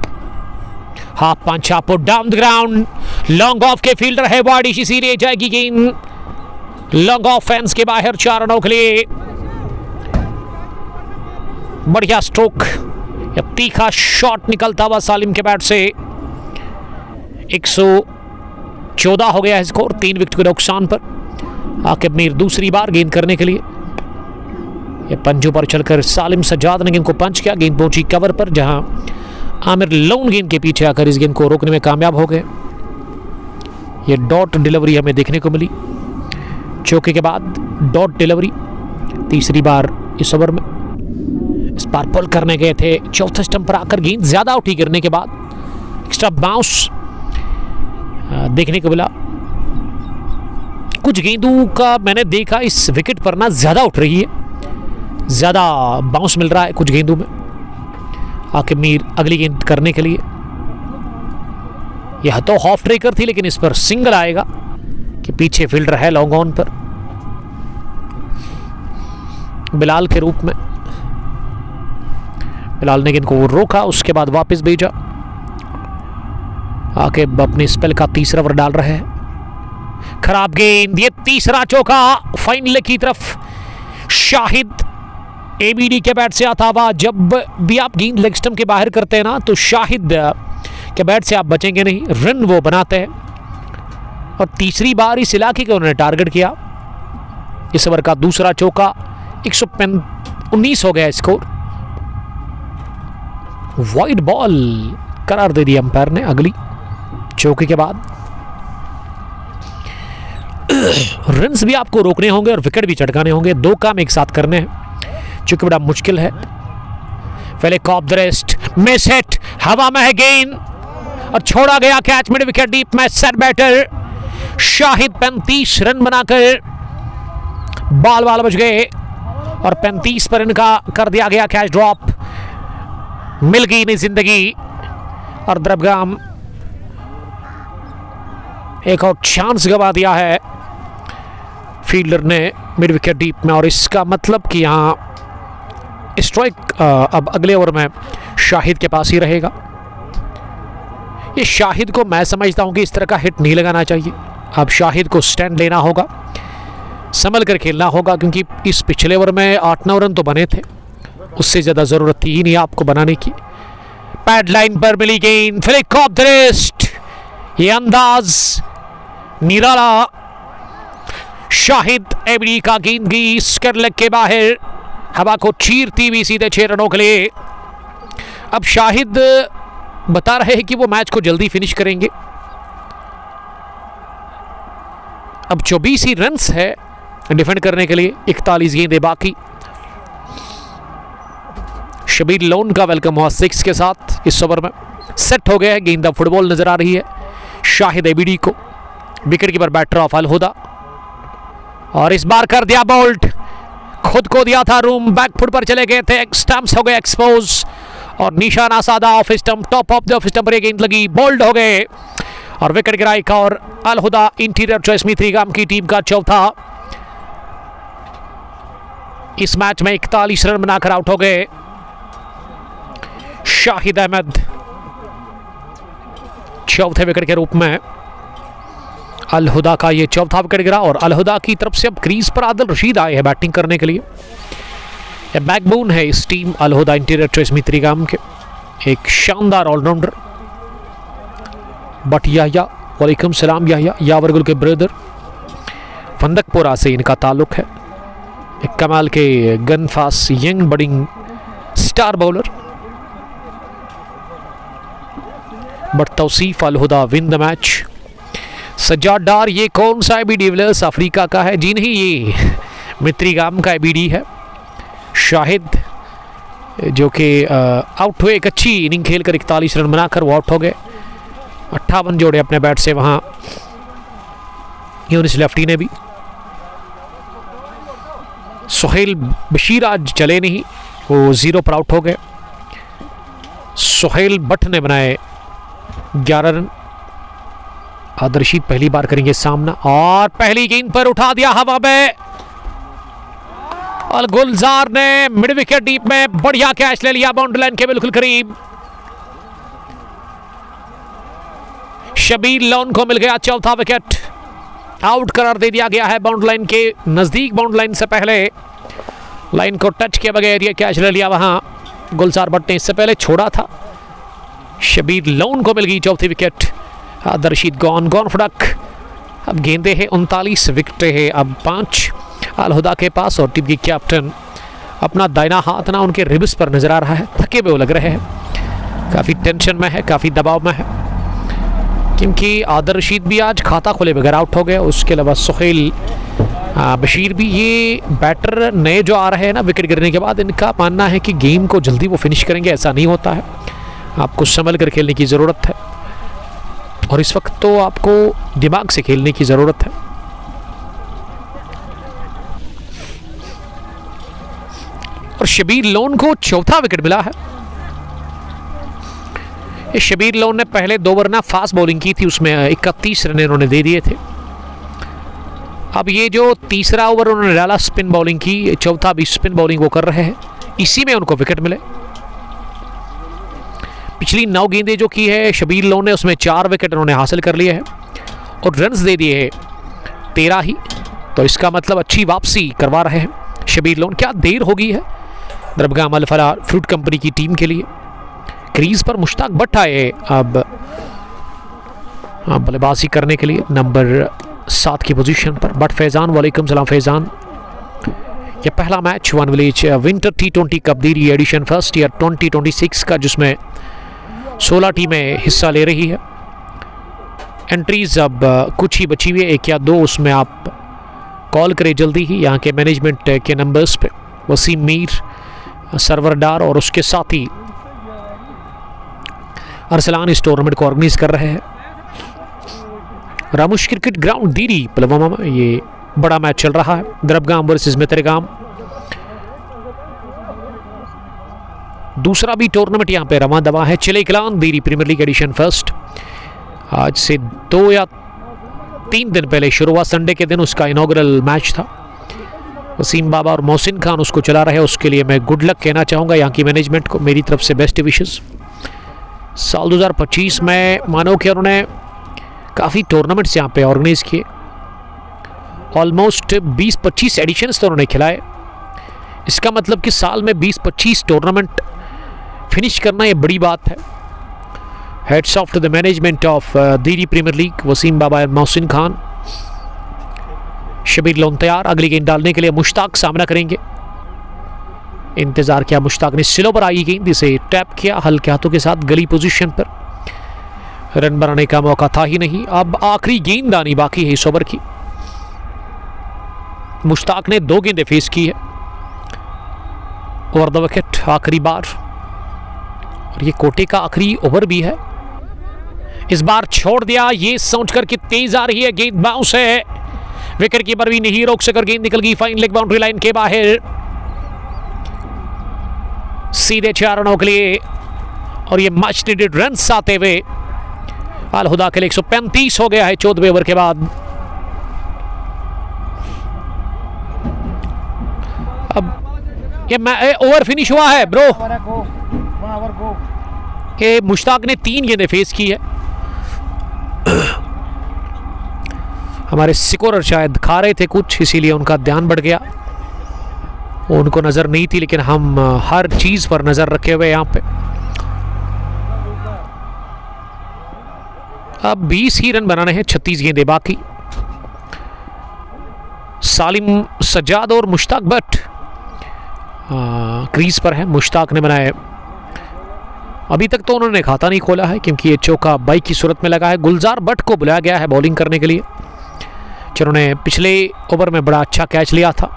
Half punch put down the ground, long off के फील्डर है वाइड, इसीलिए जाएगी गेंद लॉन्ग ऑफ फेंस के बाहर 4 रनों के लिए। बढ़िया स्ट्रोक या तीखा शॉट निकलता हुआ सालिम के बैट से। 114 हो गया है स्कोर 3 विकेट के नुकसान पर। आकिब मीर दूसरी बार गेंद करने के लिए। ये पंजों पर चलकर सालिम सज्जाद ने गेंद को पंच किया, गेंद पहुंची कवर पर, जहां आमिर लोन गेंद के पीछे आकर इस गेंद को रोकने में कामयाब हो गए। ये डॉट डिलीवरी हमें देखने को मिली, चौके के बाद डॉट डिलीवरी तीसरी बार इस ओवर में। इस बार पुल करने गए थे, चौथे स्टंप पर आकर गेंद ज्यादा उठी गिरने के बाद एक्स्ट्रा बाउंस देखने को मिला। कुछ गेंदों का मैंने देखा इस विकेट पर ना ज्यादा उठ रही है, ज्यादा बाउंस मिल रहा है कुछ गेंदों में। आकिब मीर अगली गेंद करने के लिए। यह तो हाफ ट्रेकर थी, लेकिन इस पर सिंगल आएगा कि पीछे फील्डर है लॉन्ग ऑन पर बिलाल के रूप में। बिलाल ने गेंद को रोका, उसके बाद वापस भेजा। आकिब अपने स्पेल का तीसरा ओवर डाल रहे हैं। खराब गेंद, ये तीसरा चौका फाइनल की तरफ। शाहिद एबीडी के बैट से आता हुआ। जब भी आप गेंद लेग स्टंप के बाहर करते हैं ना, तो शाहिद के बैट से आप बचेंगे नहीं, रन वो बनाते हैं। और तीसरी बार इस इलाके को उन्होंने टारगेट किया। इस ओवर का दूसरा चौका 119 हो गया स्कोर। वाइड बॉल करार दे दी अंपायर ने अगली चौके के बाद। रन्स भी आपको रोकने होंगे और विकेट भी चटकाने होंगे, 2 काम एक साथ करने हैं, चूंकि बड़ा मुश्किल है। पहले कॉप द रेस्ट में सेट, हवा में है गेंद और छोड़ा गया कैच मिड विकेट डीप में। सेट बैटर शाहिद 35 रन बनाकर बाल बच गए और 35 पर इनका कर दिया गया कैच ड्रॉप। मिल गई नई जिंदगी और द्रबगाम एक और चांस गवा दिया है फील्डर ने मिड विकेट डीप में। और इसका मतलब कि यहाँ स्ट्राइक अब अगले ओवर में शाहिद के पास ही रहेगा। ये शाहिद को मैं समझता हूं कि इस तरह का हिट नहीं लगाना चाहिए। अब शाहिद को स्टैंड लेना होगा, संभल कर खेलना होगा, क्योंकि इस पिछले ओवर में 8-9 रन तो बने थे, उससे ज्यादा जरूरत थी ही नहीं आपको बनाने की। पैड लाइन पर मिली गेंद, फ्लिक ऑफ द रिस्ट, ये अंदाज निराला। शाहिद एबडी का गेंद की स्क्वायर लेग के बाहर हवा को चीरती हुई सीधे 6 रनों के लिए। अब शाहिद बता रहे हैं कि वो मैच को जल्दी फिनिश करेंगे। अब 24 ही रन्स है डिफेंड करने के लिए, 41 गेंदें बाकी। शबीर लोन का वेलकम हुआ 6 के साथ इस ओवर में। सेट हो गया है, गेंद अब फुटबॉल नजर आ रही है शाहिद एबीडी को। Wicket keeper batter of Al Huda और इस बार कर दिया बोल्ट, खुद को दिया था रूम, बैक फुट पर चले गए थे, स्टंप्स हो गए एक्सपोज और निशाना साधा off stump, top of the of stump पर गेंद लगी, बोल्ड हो गए और विकेट गिराई का। और अलहुदा इंटीरियर चॉइस मित्रिगाम की टीम का चौथा इस मैच में 41 रन बनाकर आउट हो गए। शाहिद अहमद चौथे विकेट के रूप में। अलहुदा का ये चौथा विकेट गिरा और अलहुदा की तरफ से अब क्रीज पर आदिल रशीद आए हैं बैटिंग करने के लिए। बैकबोन है इस टीम अलहुदा इंटीरियर चॉइस मित्रिगाम के। एक शानदार ऑलराउंडर। बट याह्या, वालेकुम सलाम याह्या, यावरगुल के ब्रदर, फंदकपुरा से इनका ताल्लुक है। एक कमाल के gun fast young budding star bowler. But Tausif Al Huda win the match. Sajjad Dar, ये कौन सा एबी डिविलियर्स अफ्रीका का है? जी नहीं, ये मित्रीगाम का एबीडी है। शाहिद जो कि आउट हुए, एक अच्छी इनिंग खेलकर 41 रन बनाकर वो आउट हो गए। 58 जोड़े अपने बैट से वहां यूनिस लेफ्टी ने भी। सुहेल बशीर आज चले नहीं, वो 0 पर आउट हो गए। सुहेल भट्ट ने बनाए 11 रन। आदर्शीद पहली बार करेंगे सामना और पहली गेंद पर उठा दिया हवा में, और गुलजार ने मिड विकेट डीप में बढ़िया कैच ले लिया बाउंड्री लाइन के बिल्कुल करीब। शबीर लोन को मिल गया चौथा विकेट। आउट करार दे दिया गया है बाउंड्री लाइन के नजदीक। बाउंड्री लाइन से पहले लाइन को टच के बगैर ये कैच ले लिया वहां गुलजार भट्ट ने, इससे पहले छोड़ा था। शबीर लोन को मिल गई चौथी विकेट। आदर्शीद गॉन फड़क। अब गेंदे हैं 39, विकेटें हैं अब 5 अल हुदा के पास। और टीम की कैप्टन अपना दाहिना हाथ ना उनके रिब्स पर नजर आ रहा है, थके हुए लग रहे हैं, काफ़ी टेंशन में है, काफ़ी दबाव में है, क्योंकि आदर रशीद भी आज खाता खोले बगैर आउट हो गए। उसके अलावा सुहेल बशीर भी। ये बैटर नए जो आ रहे हैं ना विकेट गिरने के बाद, इनका मानना है कि गेम को जल्दी वो फिनिश करेंगे, ऐसा नहीं होता है। आपको संभल कर खेलने की ज़रूरत है, और इस वक्त तो आपको दिमाग से खेलने की ज़रूरत है। और शबीर लोन को चौथा विकेट मिला है। इस शबीर लोन ने पहले 2 ओवर ना फास्ट बॉलिंग की थी, उसमें 31 रन इन्होंने दे दिए थे। अब ये जो तीसरा ओवर उन्होंने डाला स्पिन बॉलिंग की, चौथा भी स्पिन बॉलिंग वो कर रहे हैं, इसी में उनको विकेट मिले। पिछली 9 गेंदें जो की है शबीर लोन ने, उसमें 4 विकेट उन्होंने हासिल कर लिए हैं और रन्स दे दिए हैं 13 ही। तो इसका मतलब अच्छी वापसी करवा रहे हैं शबीर लोन। क्या देर हो गई है दरबगाम अल फलाह फ्रूट कंपनी की टीम के लिए। क्रीज पर मुश्ताक भट्ट आए अब बल्लेबाजी करने के लिए नंबर 7 की पोजीशन पर। बट फैजान, वालेकुम सलाम फैजान। यह पहला match one village winter T20 cup Diri edition first year 2026 का, जिसमें 16 टीमें हिस्सा ले रही है। एंट्रीज अब कुछ ही बची हुई है, 1 या 2, उसमें आप कॉल करें जल्दी ही यहाँ के मैनेजमेंट के नंबर्स पे। वसीम मीर, सरवर डार और उसके साथ ही अरसलान इस टूर्नामेंट को ऑर्गेनाइज कर रहे हैं। रामुश क्रिकेट ग्राउंड दीरी पुलवामा में ये बड़ा मैच चल रहा है, दरबगाम वर्सेस मेतरेगाम। दूसरा भी टूर्नामेंट यहाँ पे रवा दवा है, चिले Kalan दीरी premier league addition first. आज से 2 या 3 दिन पहले शुरू हुआ, संडे के दिन उसका इनॉग्रल मैच था। वसीम बाबा और मोहसिन खान उसको चला रहे हैं, उसके लिए मैं गुड लक कहना चाहूँगा यहाँ की मैनेजमेंट को, मेरी तरफ से बेस्ट विशेस। साल 2025 में मानो कि उन्होंने काफ़ी टूर्नामेंट्स यहाँ पे ऑर्गेनाइज किए, ऑलमोस्ट 20-25 एडिशंस तो उन्होंने खिलाए। इसका मतलब कि साल में 20-25 टूर्नामेंट फिनिश करना ये बड़ी बात है। Heads off to the management of Diri premier league, Wasim Baba and Mohsin Khan. Shabir Lone तैयार अगली गेंद डालने के लिए, मुश्ताक सामना करेंगे। इंतजार किया मुश्ताक ने, स्लो पर आई गेंद, इसे टैप किया हल्के हाथों के साथ गली पोजीशन पर। रन बनाने का मौका था ही नहीं। अब आखिरी गेंद आनी बाकी है इस ओवर की। मुश्ताक ने 2 गेंदें फेस की है, ओवर द विकेट आखिरी बार, और ये कोटे का आखिरी ओवर भी है। इस बार छोड़ दिया ये सोचकर कि तेज आ रही है गेंद, बाउंस है, विकेट कीपर भी नहीं रोक सकर, गेंद निकल गई फाइन लेग बाउंड्री लाइन के बाहर। सीधे 4 रनों के लिए, और ये मच नीडेड रन्स आते हुए अल हुदा के लिए 135 हो गया है 14वें ओवर के बाद। अब ये ओवर फिनिश हुआ है ब्रो। ये मुश्ताक ने 3 गेंदें फेस की है। हमारे स्कोरर शायद खा रहे थे कुछ, इसीलिए उनका ध्यान बढ़ गया, उनको नज़र नहीं थी, लेकिन हम हर चीज़ पर नज़र रखे हुए यहाँ पे। अब 20 ही रन बनाने हैं, 36 गेंदें बाकी। सालिम सज्जाद और मुश्ताक भट्ट क्रीज पर है। मुश्ताक ने बनाए, अभी तक तो उन्होंने खाता नहीं खोला है क्योंकि ये चौका बाइक की सूरत में लगा है। गुलजार भट्ट को बुलाया गया है बॉलिंग करने के लिए, जिन्होंने पिछले ओवर में बड़ा अच्छा कैच लिया था।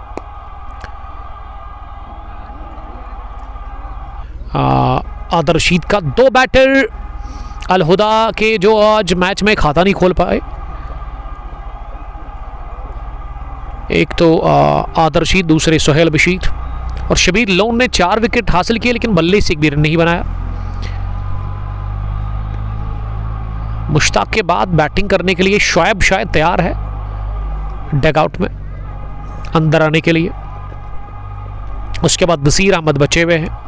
आदर रशीद का 2 बैटर अलहुदा के जो आज मैच में खाता नहीं खोल पाए। एक तो आदर रशीद, दूसरे सोहेल बशीर और शबीर लोन ने 4 विकेट हासिल किए लेकिन बल्ले से एक भी रन नहीं बनाया। मुश्ताक के बाद बैटिंग करने के लिए शोएब शायद तैयार है डगआउट में अंदर आने के लिए। उसके बाद नसीर अहमद बचे हुए हैं।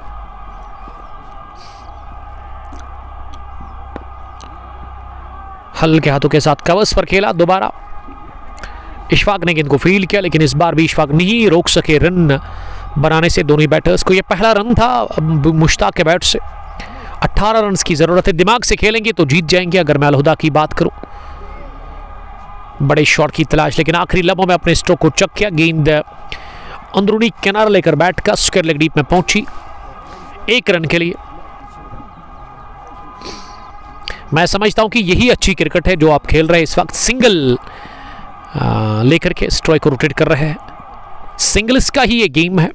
हल्के हाथों के साथ कवर्स पर खेला दोबारा। इशफाक ने गेंद को फील्ड किया लेकिन इस बार भी इशफाक नहीं रोक सके रन बनाने से दोनों बैटर्स को। यह पहला रन था मुश्ताक के बैट से। 18 रन की जरूरत है, दिमाग से खेलेंगे तो जीत जाएंगे। अगर मैं अलहुदा की बात करूं, बड़े शॉट की तलाश लेकिन आखिरी लम्हों में अपने स्ट्रोक को चक किया। गेंद अंदरूनी किनारा लेकर बैट का स्क्वायर लेग डीप में पहुंची 1 रन के लिए। मैं समझता हूं कि यही अच्छी क्रिकेट है जो आप खेल रहे हैं इस वक्त। सिंगल लेकर के स्ट्राइक को रोटेट कर रहे हैं। सिंगल्स का ही ये गेम है।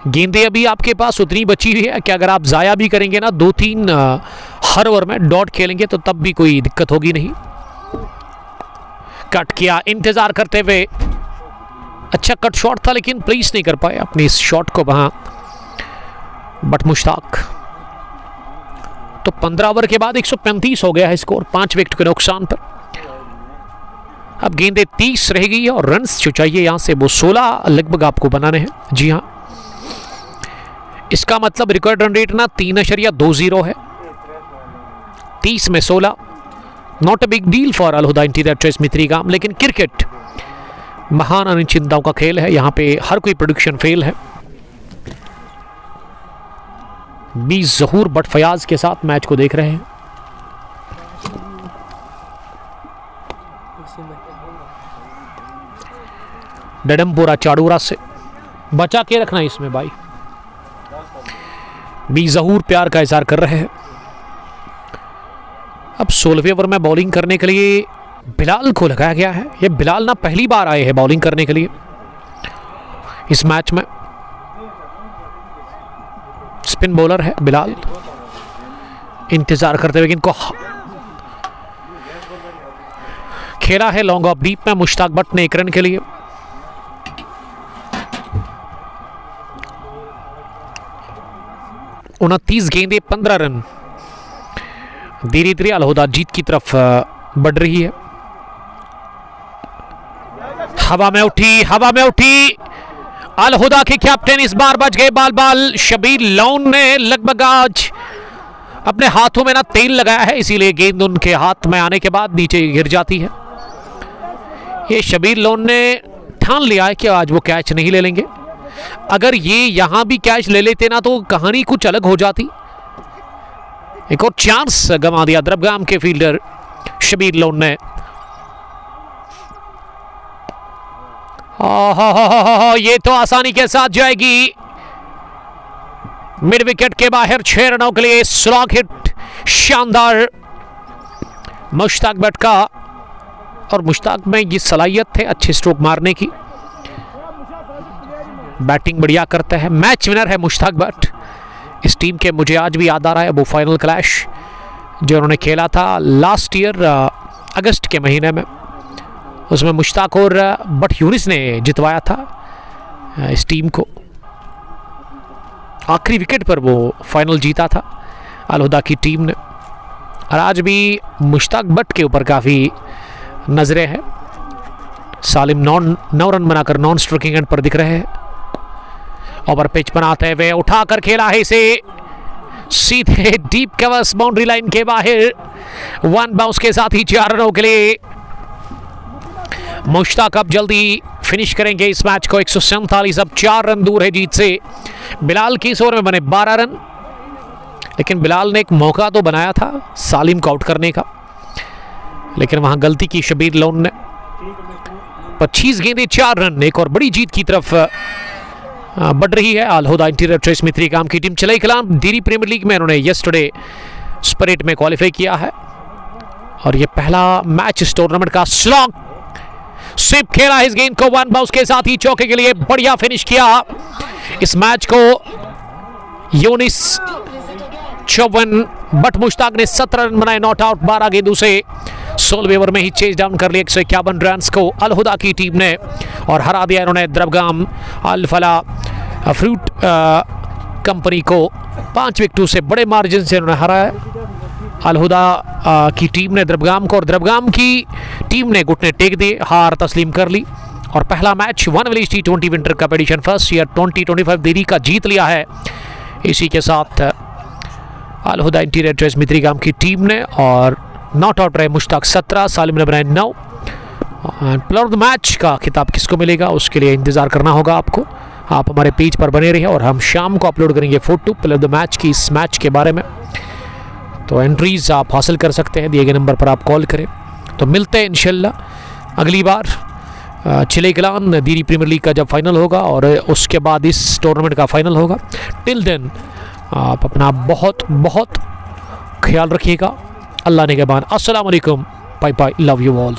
गेंदें अभी आपके पास उतनी बची हुई है कि अगर आप जाया भी करेंगे ना 2-3 हर ओवर में डॉट खेलेंगे तो तब भी कोई दिक्कत होगी नहीं। कट किया इंतजार करते हुए, अच्छा कट शॉट था लेकिन प्लेस नहीं कर पाए अपने इस शॉट को वहां बट मुश्ताक। तो 15 ओवर के बाद 135 हो गया है स्कोर 5 विकेट के नुकसान पर। अब गेंदें 30 रह गई है और रन्स जो चाहिए यहां से वो 16 लगभग आपको बनाने हैं। जी हां, इसका मतलब रिकॉर्ड रन रेट ना 3.20 है। 30 में 16, not a big deal for Alhuda interior choice Mitrigam. लेकिन क्रिकेट महान अनिश्चितताओं का खेल है, यहां पे हर कोई प्रेडिक्शन फेल है। 20 जहूर बट फयाज के साथ मैच को देख रहे हैं। डडमपुरा चाड़ूरा से बचा के रखना इसमें भाई। 20 जहूर प्यार का इजहार कर रहे हैं। अब 16वें ओवर में बॉलिंग करने के लिए बिलाल को लगाया गया है। ये बिलाल ना पहली बार आए हैं बॉलिंग करने के लिए इस मैच में। स्पिन बॉलर है बिलाल। इंतजार करते हुए इनको खेला है लॉन्ग ऑफ डीप में मुश्ताक भट्ट ने 1 रन के लिए। उनतीस गेंदें 15 रन। धीरे धीरे अलहुदा जीत की तरफ बढ़ रही है। हवा में उठी अलहुदा के कैप्टन इस बार बच गए बाल। शबीर लोन ने लगभग आज अपने हाथों में ना तेल लगाया है, इसीलिए गेंद उनके हाथ में आने के बाद नीचे गिर जाती है। ये शबीर लोन ने ठान लिया है कि आज वो कैच नहीं ले लेंगे। अगर ये यहां भी कैच ले लेते ना तो कहानी कुछ अलग हो जाती। एक और चांस गंवा दिया द्रबगाम के फील्डर शबीर लोन ने। ये तो आसानी के साथ जाएगी मिड विकेट के बाहर 6 रनों के लिए स्लॉग हिट शानदार मुश्ताक भट्ट का। और मुश्ताक में ये सलाहियत है अच्छे स्ट्रोक मारने की, बैटिंग बढ़िया करता है। मैच विनर है मुश्ताक भट्ट इस टीम के। मुझे आज भी याद आ रहा है वो फाइनल क्लैश जो उन्होंने खेला था लास्ट ईयर अगस्त के महीने में। उसमें मुश्ताक और बट यूनिस ने जितवाया था इस टीम को। आखिरी विकेट पर वो फाइनल जीता था अलहुदा की टीम ने। और आज भी मुश्ताक भट्ट के ऊपर काफ़ी नजरें हैं। सालिम 9 रन बनाकर नॉन स्ट्रोकिंग एंड पर दिख रहे हैं। ओवर पिच बनाते हुए उठाकर खेला है इसे सीधे डीप कवर्स बाउंड्री लाइन के बाहर। 1 बाउंस के साथ ही 4 रनों के लिए मुश्ताक अब जल्दी फिनिश करेंगे इस मैच को। 147 अब 4 रन दूर है जीत से। बिलाल की इस ओवर में बने 12 रन। लेकिन बिलाल ने एक मौका तो बनाया था सालिम को आउट करने का, लेकिन वहां गलती की शबीर लोन ने। 25 गेंदें 4 रन, एक और बड़ी जीत की तरफ बढ़ रही है अलहुदा इंटीरियर ट्रेस मित्री काम की टीम। चिलई कलां दिरी प्रीमियर लीग में उन्होंने यस्टरडे स्पिरिट में क्वालिफाई किया है और ये पहला मैच इस टूर्नामेंट का। स्लॉग स्विप खेला इस गेंद को, वन बाउंस के साथ ही चौके के लिए बढ़िया फिनिश किया इस मैच को यूनिस 54 बट मुश्ताक ने 17 रन बनाए नॉट आउट 12 गेंदों से। 16वें ओवर में ही चेज डाउन कर लिया 151 रन को अलहुदा की टीम ने और हरा दिया इन्होंने द्रबगाम अल फला फ्रूट कंपनी को 5 विकेटों से बड़े मार्जिन से उन्होंने हराया अलहुदा की टीम ने द्रबगाम को, और द्रबगाम की टीम ने घुटने टेक दिए, हार तस्लीम कर ली और पहला match one village T20 winter cup edition first year 2025 दिरी का जीत लिया है। इसी के साथ अलहुदा इंटीरियर ट्रेस मित्री गाम की टीम ने और नॉट आउट रहे मुश्ताक 17, सालिम ने बनाए 9। प्लेयर ऑफ द मैच का खिताब किसको मिलेगा उसके लिए इंतजार करना होगा आपको। आप हमारे पेज पर बने रहिए और हम शाम को अपलोड करेंगे photo player of the match की इस मैच के बारे में, तो एंट्रीज आप हासिल कर सकते हैं, दिए गए नंबर पर आप कॉल करें। तो मिलते हैं इंशाल्लाह अगली बार चिलई कलां दिरी प्रीमियर लीग का जब फाइनल होगा और उसके बाद इस टूर्नामेंट का फाइनल होगा। टिल देन आप अपना बहुत बहुत ख्याल रखिएगा। अल्लाह निगहबान। अस्सलाम वालेकुम, bye bye, love you all.